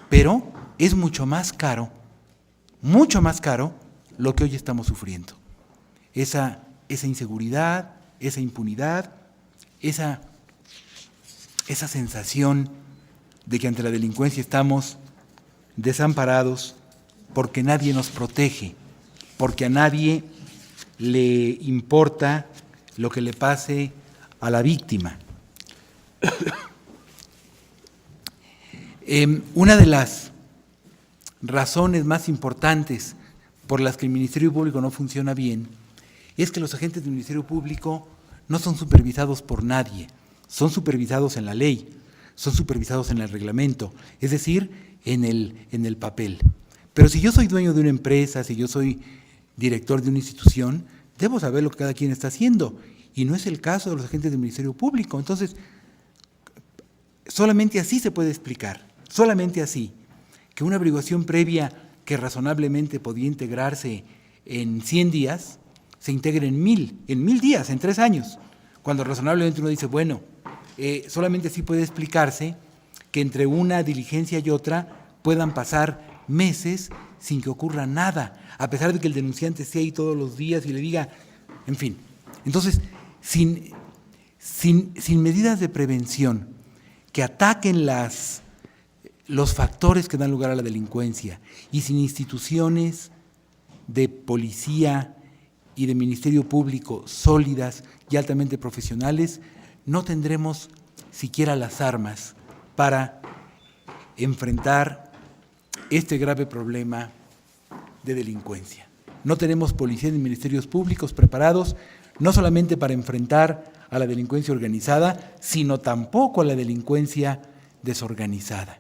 pero es mucho más caro lo que hoy estamos sufriendo. Esa inseguridad, esa impunidad, esa sensación de que ante la delincuencia estamos desamparados porque nadie nos protege, porque a nadie le importa lo que le pase a la víctima. Una de las razones más importantes por las que el Ministerio Público no funciona bien es que los agentes del Ministerio Público no son supervisados por nadie, son supervisados en la ley, son supervisados en el reglamento, es decir, en el papel. Pero si yo soy dueño de una empresa, si yo soy director de una institución, debo saber lo que cada quien está haciendo, y no es el caso de los agentes del Ministerio Público. Entonces, solamente así se puede explicar, solamente así, que una averiguación previa que razonablemente podía integrarse en 100 días, se integre en 1000 días, en 3 años, cuando razonablemente uno dice, bueno, solamente así puede explicarse que entre una diligencia y otra puedan pasar meses sin que ocurra nada, a pesar de que el denunciante esté ahí todos los días y le diga, en fin. Entonces, sin medidas de prevención que ataquen los factores que dan lugar a la delincuencia y sin instituciones de policía y de Ministerio Público sólidas y altamente profesionales, no tendremos siquiera las armas para enfrentar este grave problema de delincuencia. No tenemos policías ni ministerios públicos preparados no solamente para enfrentar a la delincuencia organizada, sino tampoco a la delincuencia desorganizada.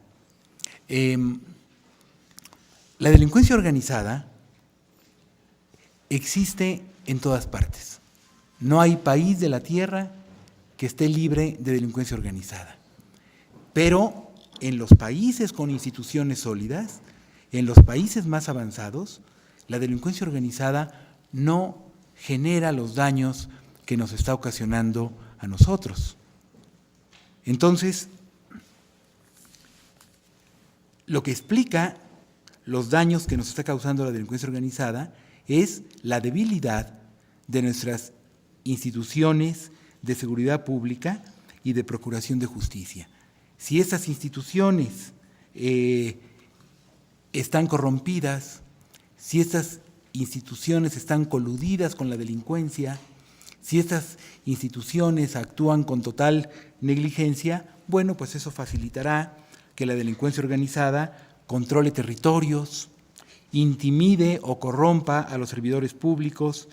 La delincuencia organizada existe en todas partes. No hay país de la tierra que esté libre de delincuencia organizada. Pero en los países con instituciones sólidas, en los países más avanzados, la delincuencia organizada no genera los daños que nos está ocasionando a nosotros. Entonces, lo que explica los daños que nos está causando la delincuencia organizada es la debilidad de nuestras instituciones de seguridad pública y de procuración de justicia. Si esas instituciones están corrompidas, si estas instituciones están coludidas con la delincuencia, si estas instituciones actúan con total negligencia, bueno, pues eso facilitará que la delincuencia organizada controle territorios, intimide o corrompa a los servidores públicos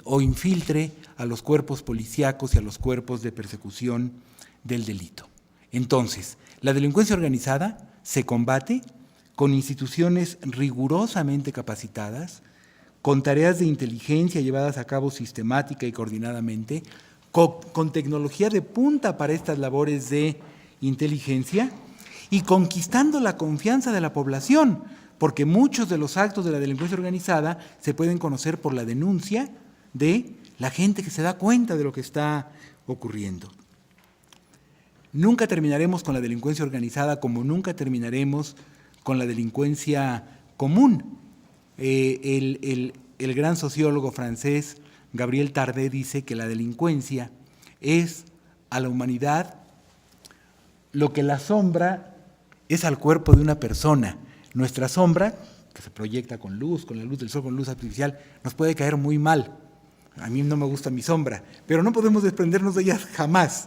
o infiltre a los cuerpos policíacos y a los cuerpos de persecución del delito. Entonces, la delincuencia organizada se combate con instituciones rigurosamente capacitadas, con tareas de inteligencia llevadas a cabo sistemática y coordinadamente, con tecnología de punta para estas labores de inteligencia y conquistando la confianza de la población, porque muchos de los actos de la delincuencia organizada se pueden conocer por la denuncia de la gente que se da cuenta de lo que está ocurriendo. Nunca terminaremos con la delincuencia organizada como nunca terminaremos con la delincuencia común. El gran sociólogo francés Gabriel Tarde dice que la delincuencia es a la humanidad lo que la sombra es al cuerpo de una persona. Nuestra sombra, que se proyecta con luz, con la luz del sol, con luz artificial, nos puede caer muy mal. A mí no me gusta mi sombra, pero no podemos desprendernos de ella jamás.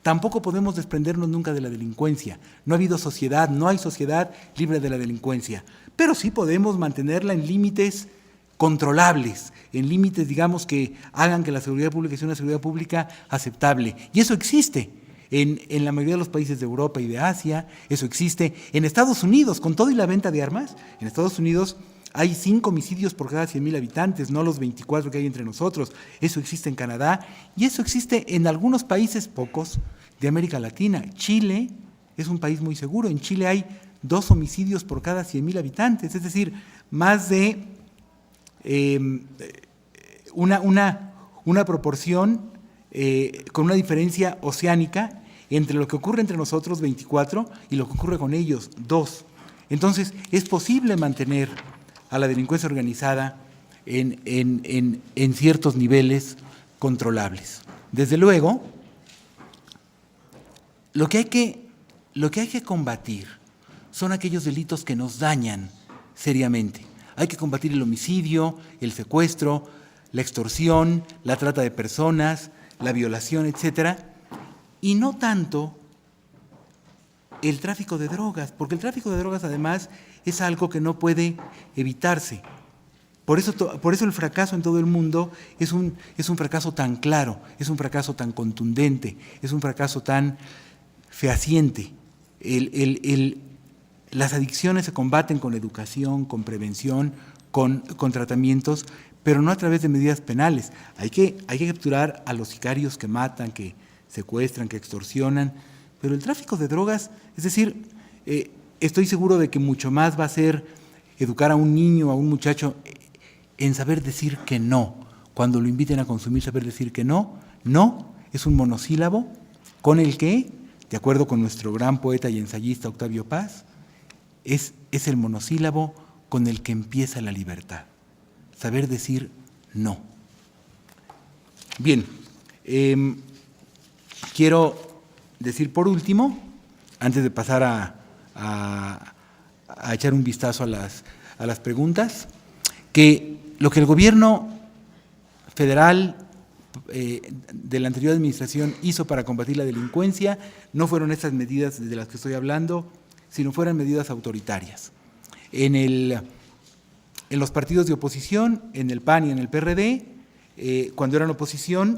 Tampoco podemos desprendernos nunca de la delincuencia. No ha habido sociedad, no hay sociedad libre de la delincuencia, pero sí podemos mantenerla en límites controlables, en límites, digamos, que hagan que la seguridad pública sea una seguridad pública aceptable. Y eso existe en la mayoría de los países de Europa y de Asia, eso existe en Estados Unidos, con todo y la venta de armas. En Estados Unidos hay 5 homicidios por cada 100,000 habitantes, no los 24 que hay entre nosotros. Eso existe en Canadá y eso existe en algunos países, pocos, de América Latina. Chile es un país muy seguro. En Chile hay 2 homicidios por cada 100,000 habitantes, es decir, más de una proporción con una diferencia oceánica entre lo que ocurre entre nosotros, 24, y lo que ocurre con ellos, 2. Entonces, es posible mantener a la delincuencia organizada en ciertos niveles controlables. Desde luego, lo que hay que combatir son aquellos delitos que nos dañan seriamente. Hay que combatir el homicidio, el secuestro, la extorsión, la trata de personas, la violación, etcétera, y no tanto el tráfico de drogas, porque el tráfico de drogas además es algo que no puede evitarse. Por eso el fracaso en todo el mundo es un fracaso tan claro, es un fracaso tan contundente, es un fracaso tan fehaciente. Las adicciones se combaten con educación, con prevención, con tratamientos, pero no a través de medidas penales. Hay que capturar a los sicarios que matan, que secuestran, que extorsionan, pero el tráfico de drogas, es decir, estoy seguro de que mucho más va a ser educar a un niño, a un muchacho, en saber decir que no. Cuando lo inviten a consumir, saber decir que no. No es un monosílabo con el que, de acuerdo con nuestro gran poeta y ensayista Octavio Paz, es el monosílabo con el que empieza la libertad. Saber decir no. Bien, quiero decir por último, antes de pasar a echar un vistazo a las preguntas, que lo que el gobierno federal de la anterior administración hizo para combatir la delincuencia no fueron estas medidas de las que estoy hablando, sino fueron medidas autoritarias. En los partidos de oposición, en el PAN y en el PRD, cuando eran oposición,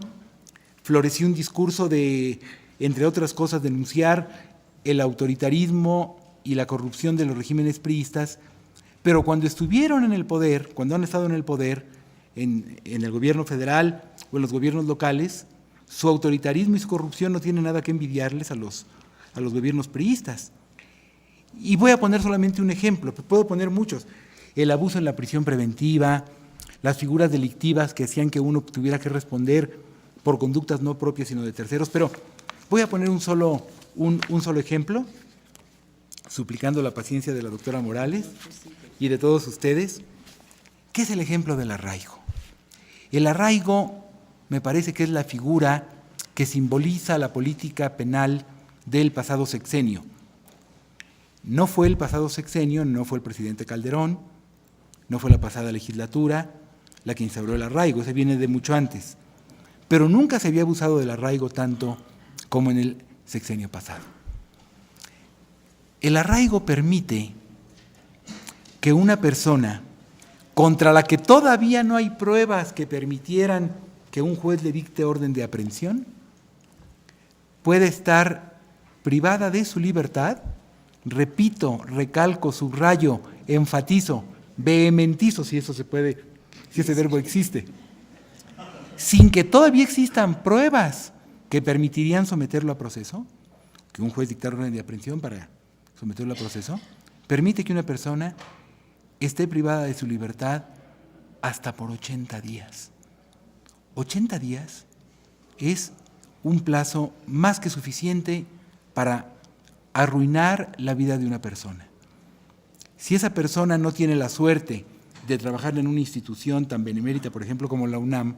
floreció un discurso de, entre otras cosas, denunciar el autoritarismo y la corrupción de los regímenes priistas, pero cuando estuvieron en el poder, cuando han estado en el poder, en el gobierno federal o en los gobiernos locales, su autoritarismo y su corrupción no tienen nada que envidiarles a los gobiernos priistas. Y voy a poner solamente un ejemplo, puedo poner muchos. El abuso en la prisión preventiva, las figuras delictivas que hacían que uno tuviera que responder por conductas no propias sino de terceros, pero voy a poner un solo ejemplo, suplicando la paciencia de la doctora Morales y de todos ustedes, que es el ejemplo del arraigo. El arraigo me parece que es la figura que simboliza la política penal del pasado sexenio. No fue el pasado sexenio, no fue el presidente Calderón, no fue la pasada legislatura la que instauró el arraigo, ese viene de mucho antes, pero nunca se había abusado del arraigo tanto como en el sexenio pasado. El arraigo permite que una persona contra la que todavía no hay pruebas que permitieran que un juez le dicte orden de aprehensión, puede estar privada de su libertad repito, recalco, subrayo, enfatizo, vehementizo, si eso se puede, si ese verbo existe, sin que todavía existan pruebas que permitirían someterlo a proceso, que un juez dictara orden de aprehensión para someterlo a proceso, permite que una persona esté privada de su libertad hasta por 80 días. 80 días es un plazo más que suficiente para arruinar la vida de una persona. Si esa persona no tiene la suerte de trabajar en una institución tan benemérita, por ejemplo, como la UNAM,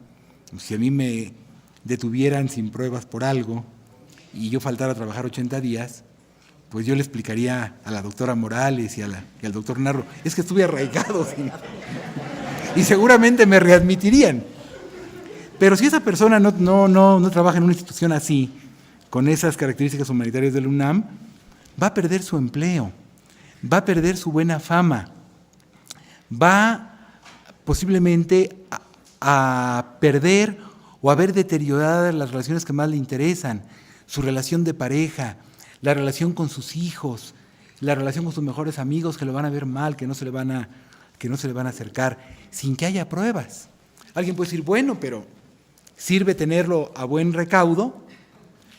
si a mí me detuvieran sin pruebas por algo y yo faltara a trabajar 80 días, pues yo le explicaría a la doctora Morales y al doctor Narro, es que estuve arraigado y seguramente me readmitirían. Pero si esa persona no trabaja en una institución así, con esas características humanitarias del UNAM, va a perder su empleo, va a perder su buena fama, va posiblemente a perder o a ver deterioradas las relaciones que más le interesan, su relación de pareja, la relación con sus hijos, la relación con sus mejores amigos que lo van a ver mal, que no se le van a acercar, sin que haya pruebas. Alguien puede decir, bueno, pero sirve tenerlo a buen recaudo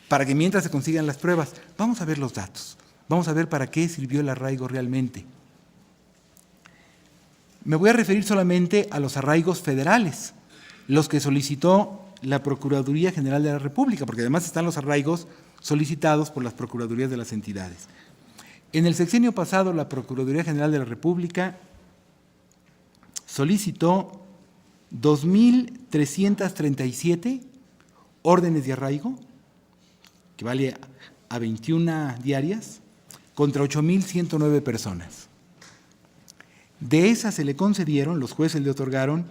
para que mientras se consigan las pruebas, vamos a ver los datos, vamos a ver para qué sirvió el arraigo realmente. Me voy a referir solamente a los arraigos federales, los que solicitó la Procuraduría General de la República, porque además están los arraigos solicitados por las Procuradurías de las entidades. En el sexenio pasado, la Procuraduría General de la República solicitó 2.337 órdenes de arraigo, que vale a 21 diarias, contra 8.109 personas. De esas se le concedieron, los jueces le otorgaron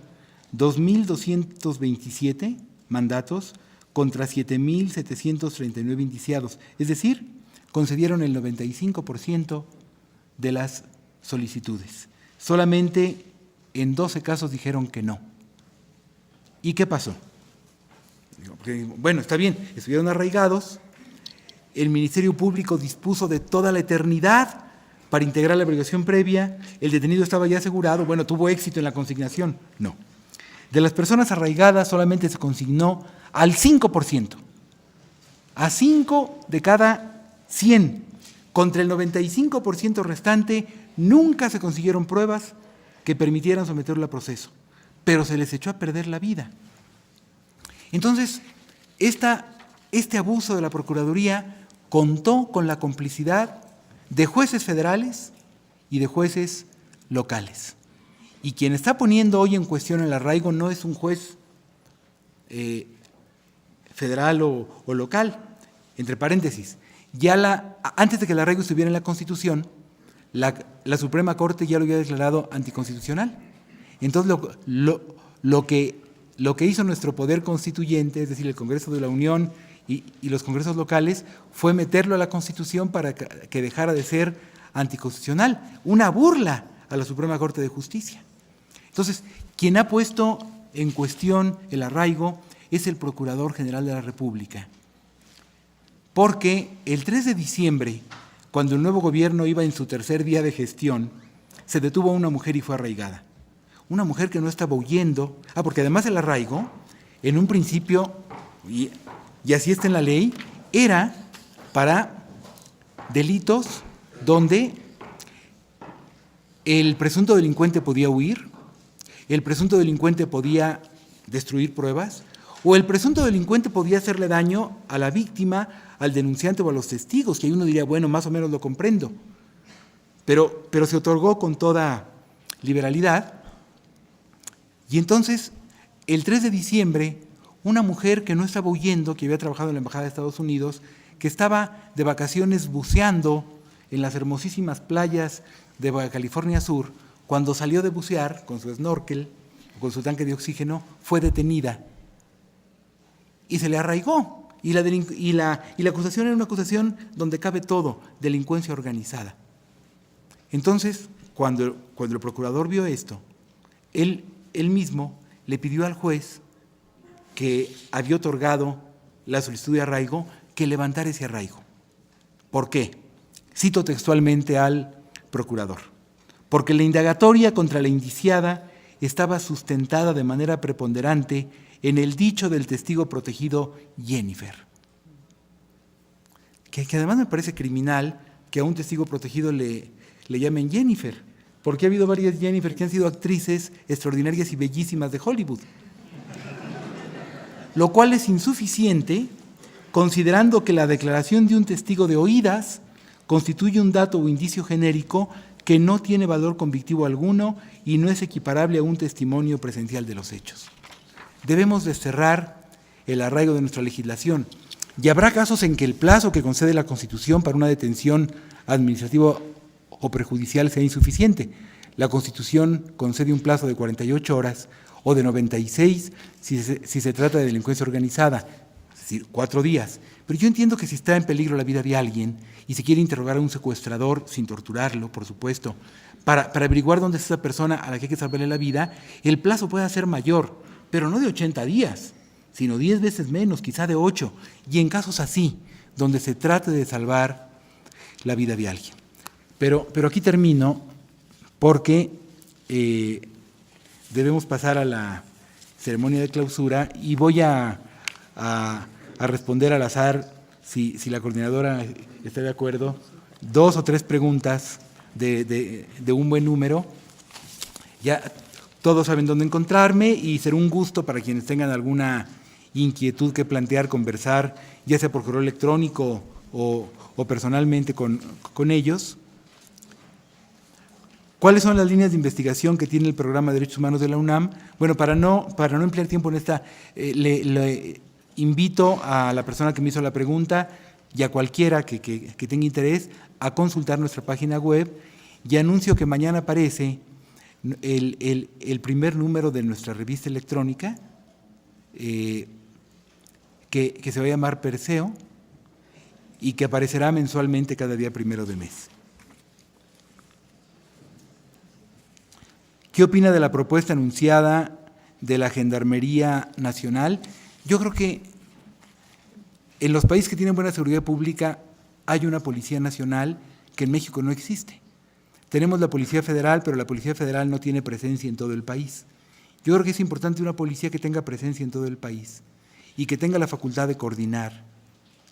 2.227 mandatos contra 7.739 indiciados, es decir, concedieron el 95% de las solicitudes. Solamente en 12 casos dijeron que no. ¿Y qué pasó? Bueno, está bien, estuvieron arraigados, el Ministerio Público dispuso de toda la eternidad para integrar la averiguación previa, el detenido estaba ya asegurado, bueno, tuvo éxito en la consignación. No. De las personas arraigadas solamente se consignó al 5%, a 5 de cada 100. Contra el 95% restante nunca se consiguieron pruebas que permitieran someterlo a proceso, pero se les echó a perder la vida. Entonces, este abuso de la Procuraduría contó con la complicidad de jueces federales y de jueces locales. Y quien está poniendo hoy en cuestión el arraigo no es un juez federal o local. Entre paréntesis, antes de que el arraigo estuviera en la Constitución, la Suprema Corte ya lo había declarado anticonstitucional. Entonces, lo que hizo nuestro poder constituyente, es decir, el Congreso de la Unión y los congresos locales, fue meterlo a la Constitución para que dejara de ser anticonstitucional, una burla a la Suprema Corte de Justicia. Entonces, quien ha puesto en cuestión el arraigo es el Procurador General de la República, porque el 3 de diciembre, cuando el nuevo gobierno iba en su tercer día de gestión, se detuvo a una mujer y fue arraigada. Una mujer que no estaba huyendo, porque además el arraigo, en un principio, y así está en la ley, era para delitos donde el presunto delincuente podía huir, el presunto delincuente podía destruir pruebas, o el presunto delincuente podía hacerle daño a la víctima, al denunciante o a los testigos, que ahí uno diría, bueno, más o menos lo comprendo, pero se otorgó con toda liberalidad. Y entonces, el 3 de diciembre, una mujer que no estaba huyendo, que había trabajado en la Embajada de Estados Unidos, que estaba de vacaciones buceando en las hermosísimas playas de Baja California Sur, cuando salió de bucear con su snorkel, con su tanque de oxígeno, fue detenida y se le arraigó. Y la acusación era una acusación donde cabe todo, delincuencia organizada. Entonces, cuando el procurador vio esto, él mismo le pidió al juez que había otorgado la solicitud de arraigo que levantara ese arraigo. ¿Por qué? Cito textualmente al procurador: porque la indagatoria contra la indiciada estaba sustentada de manera preponderante en el dicho del testigo protegido Jennifer. Que además me parece criminal que a un testigo protegido le llamen Jennifer, porque ha habido varias Jennifer que han sido actrices extraordinarias y bellísimas de Hollywood. Lo cual es insuficiente, considerando que la declaración de un testigo de oídas constituye un dato o indicio genérico que no tiene valor convictivo alguno y no es equiparable a un testimonio presencial de los hechos. Debemos desterrar el arraigo de nuestra legislación, y habrá casos en que el plazo que concede la Constitución para una detención administrativa o perjudicial sea insuficiente. La Constitución concede un plazo de 48 horas o de 96 si se trata de delincuencia organizada, es decir, 4 días. Pero yo entiendo que si está en peligro la vida de alguien y se quiere interrogar a un secuestrador sin torturarlo, por supuesto, para averiguar dónde está esa persona a la que hay que salvarle la vida, el plazo puede ser mayor, pero no de 80 días, sino 10 veces menos, quizá de 8, y en casos así, donde se trate de salvar la vida de alguien. Pero aquí termino, porque debemos pasar a la ceremonia de clausura y voy a responder al azar, si la coordinadora está de acuerdo, 2 o 3 preguntas de un buen número. Ya todos saben dónde encontrarme y será un gusto para quienes tengan alguna inquietud que plantear, conversar, ya sea por correo electrónico o personalmente con ellos. ¿Cuáles son las líneas de investigación que tiene el Programa de Derechos Humanos de la UNAM? Bueno, para no emplear tiempo en esta, le invito a la persona que me hizo la pregunta y a cualquiera que tenga interés a consultar nuestra página web, y anuncio que mañana aparece el primer número de nuestra revista electrónica, que se va a llamar Perseo y que aparecerá mensualmente cada día primero de mes. ¿Qué opina de la propuesta anunciada de la Gendarmería Nacional? Yo creo que en los países que tienen buena seguridad pública hay una Policía Nacional que en México no existe. Tenemos la Policía Federal, pero la Policía Federal no tiene presencia en todo el país. Yo creo que es importante una policía que tenga presencia en todo el país y que tenga la facultad de coordinar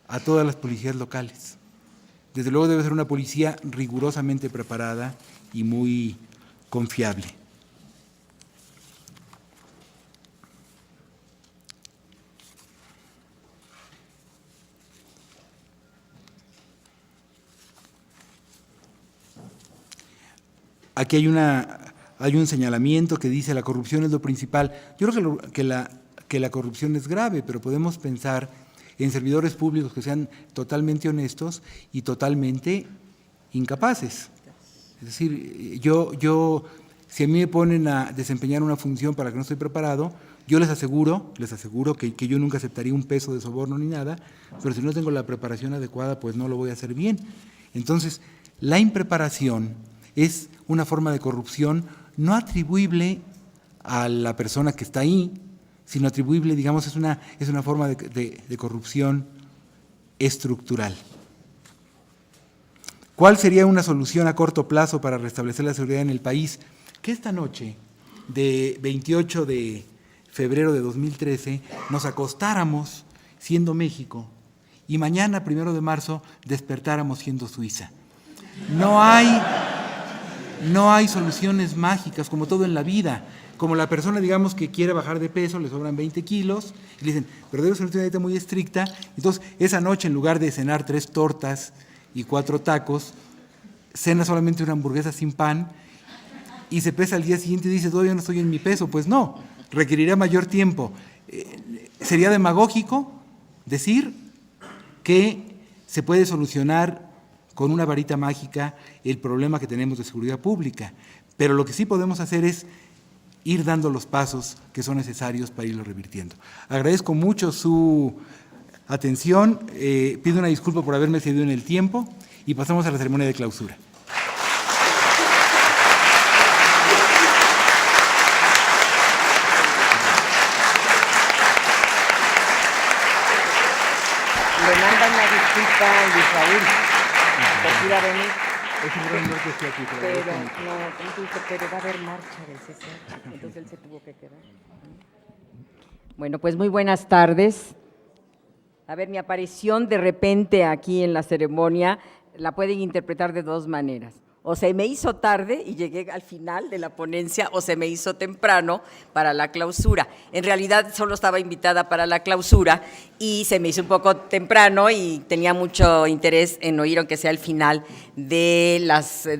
a todas las policías locales. Desde luego debe ser una policía rigurosamente preparada y muy confiable. Aquí hay un señalamiento que dice la corrupción es lo principal. Yo creo que la corrupción es grave, pero podemos pensar en servidores públicos que sean totalmente honestos y totalmente incapaces. Es decir, si a mí me ponen a desempeñar una función para la que no estoy preparado, yo les aseguro que yo nunca aceptaría un peso de soborno ni nada, pero si no tengo la preparación adecuada, pues no lo voy a hacer bien. Entonces, la impreparación es una forma de corrupción no atribuible a la persona que está ahí, sino atribuible, digamos, es una forma de corrupción estructural. ¿Cuál sería una solución a corto plazo para restablecer la seguridad en el país? Que esta noche, de 28 de febrero de 2013, nos acostáramos siendo México y mañana, 1 de marzo, despertáramos siendo Suiza. No hay soluciones mágicas, como todo en la vida. Como la persona, digamos, que quiere bajar de peso, le sobran 20 kilos, y le dicen, pero debe ser una dieta muy estricta. Entonces, esa noche, en lugar de cenar 3 tortas y 4 tacos, cena solamente una hamburguesa sin pan, y se pesa al día siguiente y dice, todavía no estoy en mi peso. Pues no, requeriría mayor tiempo. Sería demagógico decir que se puede solucionar con una varita mágica el problema que tenemos de seguridad pública, pero lo que sí podemos hacer es ir dando los pasos que son necesarios para irlo revirtiendo. Agradezco mucho su atención, pido una disculpa por haberme excedido en el tiempo y pasamos a la ceremonia de clausura. Le mandan una disculpa a Israel. iba a venir. Es un gran honor que esté aquí. Pero no, como tú dices, pero va a haber marcha del CC, entonces él se tuvo que quedar. Bueno, pues muy buenas tardes. A ver, mi aparición de repente aquí en la ceremonia la pueden interpretar de dos maneras. O se me hizo tarde y llegué al final de la ponencia, o se me hizo temprano para la clausura. En realidad solo estaba invitada para la clausura y se me hizo un poco temprano y tenía mucho interés en oír, aunque sea el final, de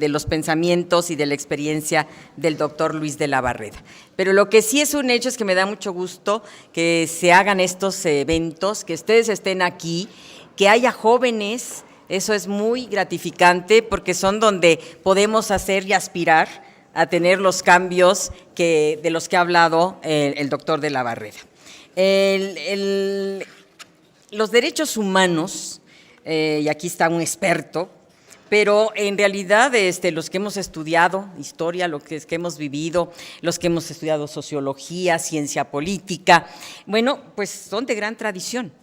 los pensamientos y de la experiencia del doctor Luis de la Barreda. Pero lo que sí es un hecho es que me da mucho gusto que se hagan estos eventos, que ustedes estén aquí, que haya jóvenes. Eso es muy gratificante porque son donde podemos hacer y aspirar a tener los cambios de los que ha hablado el doctor de la Barreda. Los derechos humanos, y aquí está un experto, pero en realidad los que hemos estudiado historia, los que hemos vivido, los que hemos estudiado sociología, ciencia política, bueno, pues son de gran tradición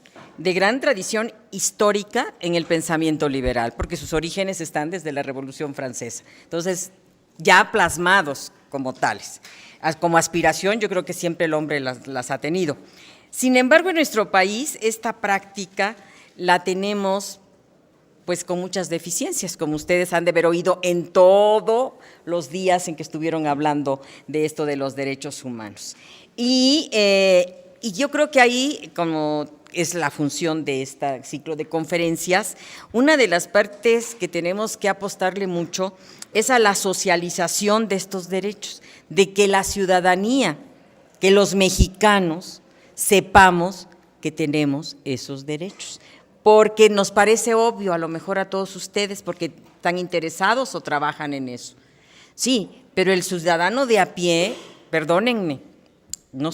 histórica en el pensamiento liberal, porque sus orígenes están desde la Revolución Francesa. Entonces, ya plasmados como tales. Como aspiración, yo creo que siempre el hombre las ha tenido. Sin embargo, en nuestro país, esta práctica la tenemos pues con muchas deficiencias, como ustedes han de haber oído en todos los días en que estuvieron hablando de esto de los derechos humanos. Y yo creo que ahí, como es la función de este ciclo de conferencias, una de las partes que tenemos que apostarle mucho es a la socialización de estos derechos, de que la ciudadanía, que los mexicanos sepamos que tenemos esos derechos, porque nos parece obvio a lo mejor a todos ustedes, porque están interesados o trabajan en eso. Sí, pero el ciudadano de a pie, perdónenme, no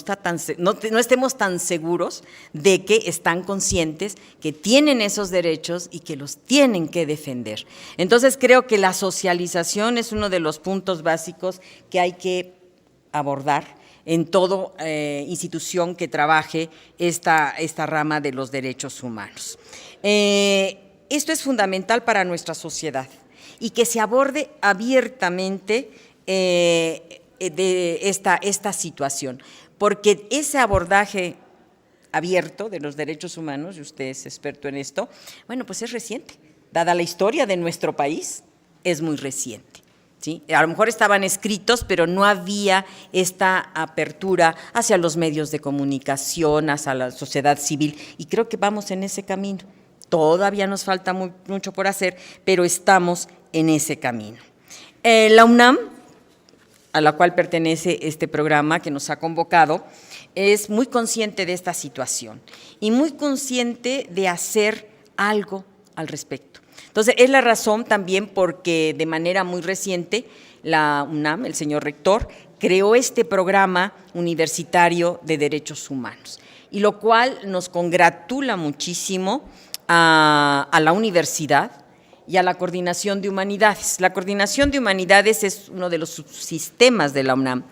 estemos tan seguros de que están conscientes que tienen esos derechos y que los tienen que defender. Entonces creo que la socialización es uno de los puntos básicos que hay que abordar en toda institución que trabaje esta rama de los derechos humanos. Esto es fundamental para nuestra sociedad y que se aborde abiertamente de esta situación, porque ese abordaje abierto de los derechos humanos, y usted es experto en esto, bueno, pues es reciente. Dada la historia de nuestro país, es muy reciente, ¿sí? A lo mejor estaban escritos, pero no había esta apertura hacia los medios de comunicación, hacia la sociedad civil, y creo que vamos en ese camino. Todavía nos falta mucho por hacer, pero estamos en ese camino. La UNAM, a la cual pertenece este programa que nos ha convocado, es muy consciente de esta situación y muy consciente de hacer algo al respecto. Entonces, es la razón también porque de manera muy reciente la UNAM, el señor rector, creó este programa universitario de derechos humanos, y lo cual nos congratula muchísimo a la universidad y a la Coordinación de Humanidades. La Coordinación de Humanidades es uno de los subsistemas de la UNAM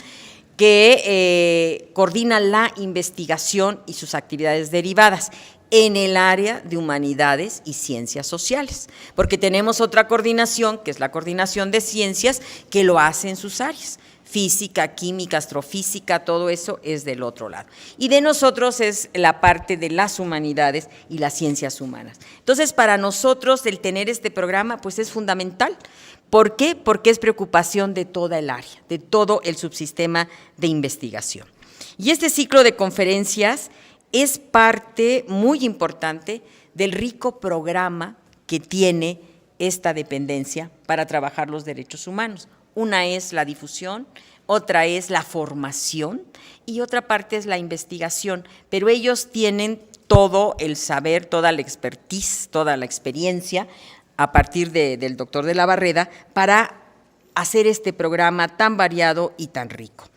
que coordina la investigación y sus actividades derivadas en el área de humanidades y ciencias sociales, porque tenemos otra coordinación, que es la Coordinación de Ciencias, que lo hace en sus áreas. Física, química, astrofísica, todo eso es del otro lado. Y de nosotros es la parte de las humanidades y las ciencias humanas. Entonces, para nosotros el tener este programa pues es fundamental. ¿Por qué? Porque es preocupación de toda el área, de todo el subsistema de investigación. Y este ciclo de conferencias es parte muy importante del rico programa que tiene esta dependencia para trabajar los derechos humanos. Una es la difusión, otra es la formación y otra parte es la investigación, pero ellos tienen todo el saber, toda la expertise, toda la experiencia a partir del doctor de la Barreda para hacer este programa tan variado y tan rico.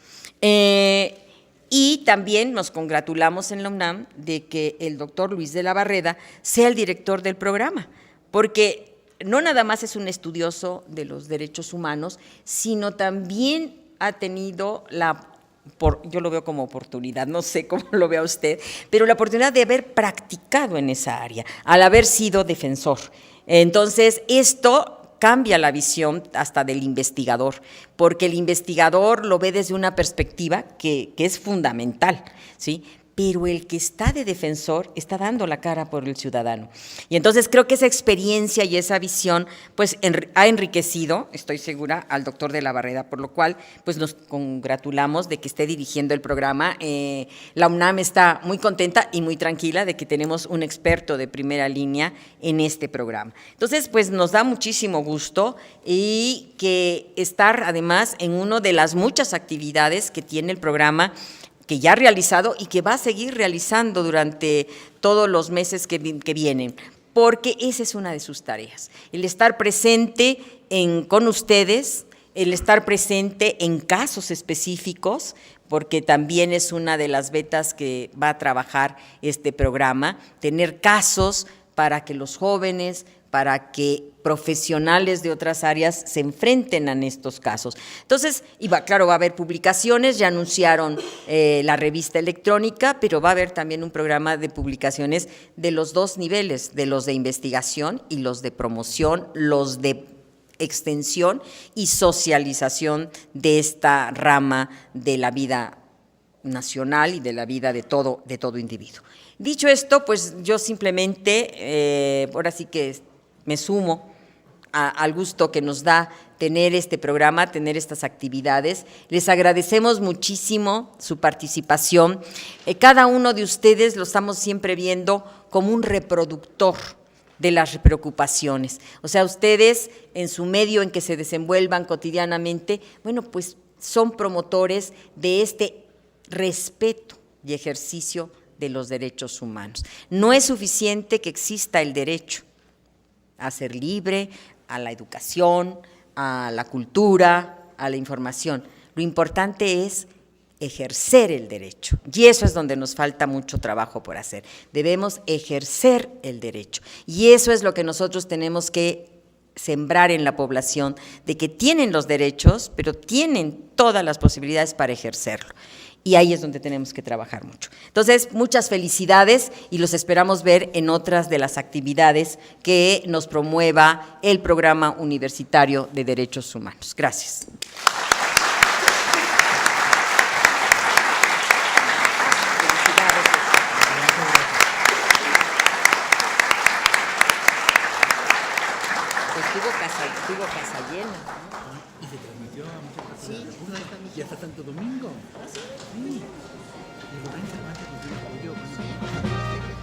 Y también nos congratulamos en la UNAM de que el doctor Luis de la Barreda sea el director del programa, porque no nada más es un estudioso de los derechos humanos, sino también ha tenido yo lo veo como oportunidad, no sé cómo lo vea usted, pero la oportunidad de haber practicado en esa área, al haber sido defensor. Entonces, esto cambia la visión hasta del investigador, porque el investigador lo ve desde una perspectiva que es fundamental, ¿sí? Pero el que está de defensor está dando la cara por el ciudadano. Y entonces creo que esa experiencia y esa visión pues ha enriquecido, estoy segura, al doctor de la Barreda, por lo cual pues nos congratulamos de que esté dirigiendo el programa. La UNAM está muy contenta y muy tranquila de que tenemos un experto de primera línea en este programa. Entonces pues nos da muchísimo gusto y que estar además en una de las muchas actividades que tiene el programa, que ya ha realizado y que va a seguir realizando durante todos los meses que vienen, porque esa es una de sus tareas, el estar presente con ustedes, el estar presente en casos específicos, porque también es una de las vetas que va a trabajar este programa, tener casos para que los jóvenes, para que profesionales de otras áreas se enfrenten a estos casos. Entonces, claro, va a haber publicaciones, ya anunciaron la revista electrónica, pero va a haber también un programa de publicaciones de los dos niveles, de los de investigación y los de promoción, los de extensión y socialización de esta rama de la vida nacional y de la vida de todo individuo. Dicho esto, pues yo simplemente, ahora sí que me sumo al gusto que nos da tener este programa, tener estas actividades. Les agradecemos muchísimo su participación. Cada uno de ustedes lo estamos siempre viendo como un reproductor de las preocupaciones. O sea, ustedes en su medio en que se desenvuelvan cotidianamente, bueno, pues son promotores de este respeto y ejercicio de los derechos humanos. No es suficiente que exista el derecho a ser libre, a la educación, a la cultura, a la información. Lo importante es ejercer el derecho, y eso es donde nos falta mucho trabajo por hacer. Debemos ejercer el derecho, y eso es lo que nosotros tenemos que sembrar en la población, de que tienen los derechos, pero tienen todas las posibilidades para ejercerlo. Y ahí es donde tenemos que trabajar mucho. Entonces, muchas felicidades y los esperamos ver en otras de las actividades que nos promueva el Programa Universitario de Derechos Humanos. Gracias. Tuvo casa llena. Y se transmitió a muchas partes de la República. Y hasta Santo Domingo. ¿Ah, sí? Sí. Y el gobierno Cervantes nos dio apoyo.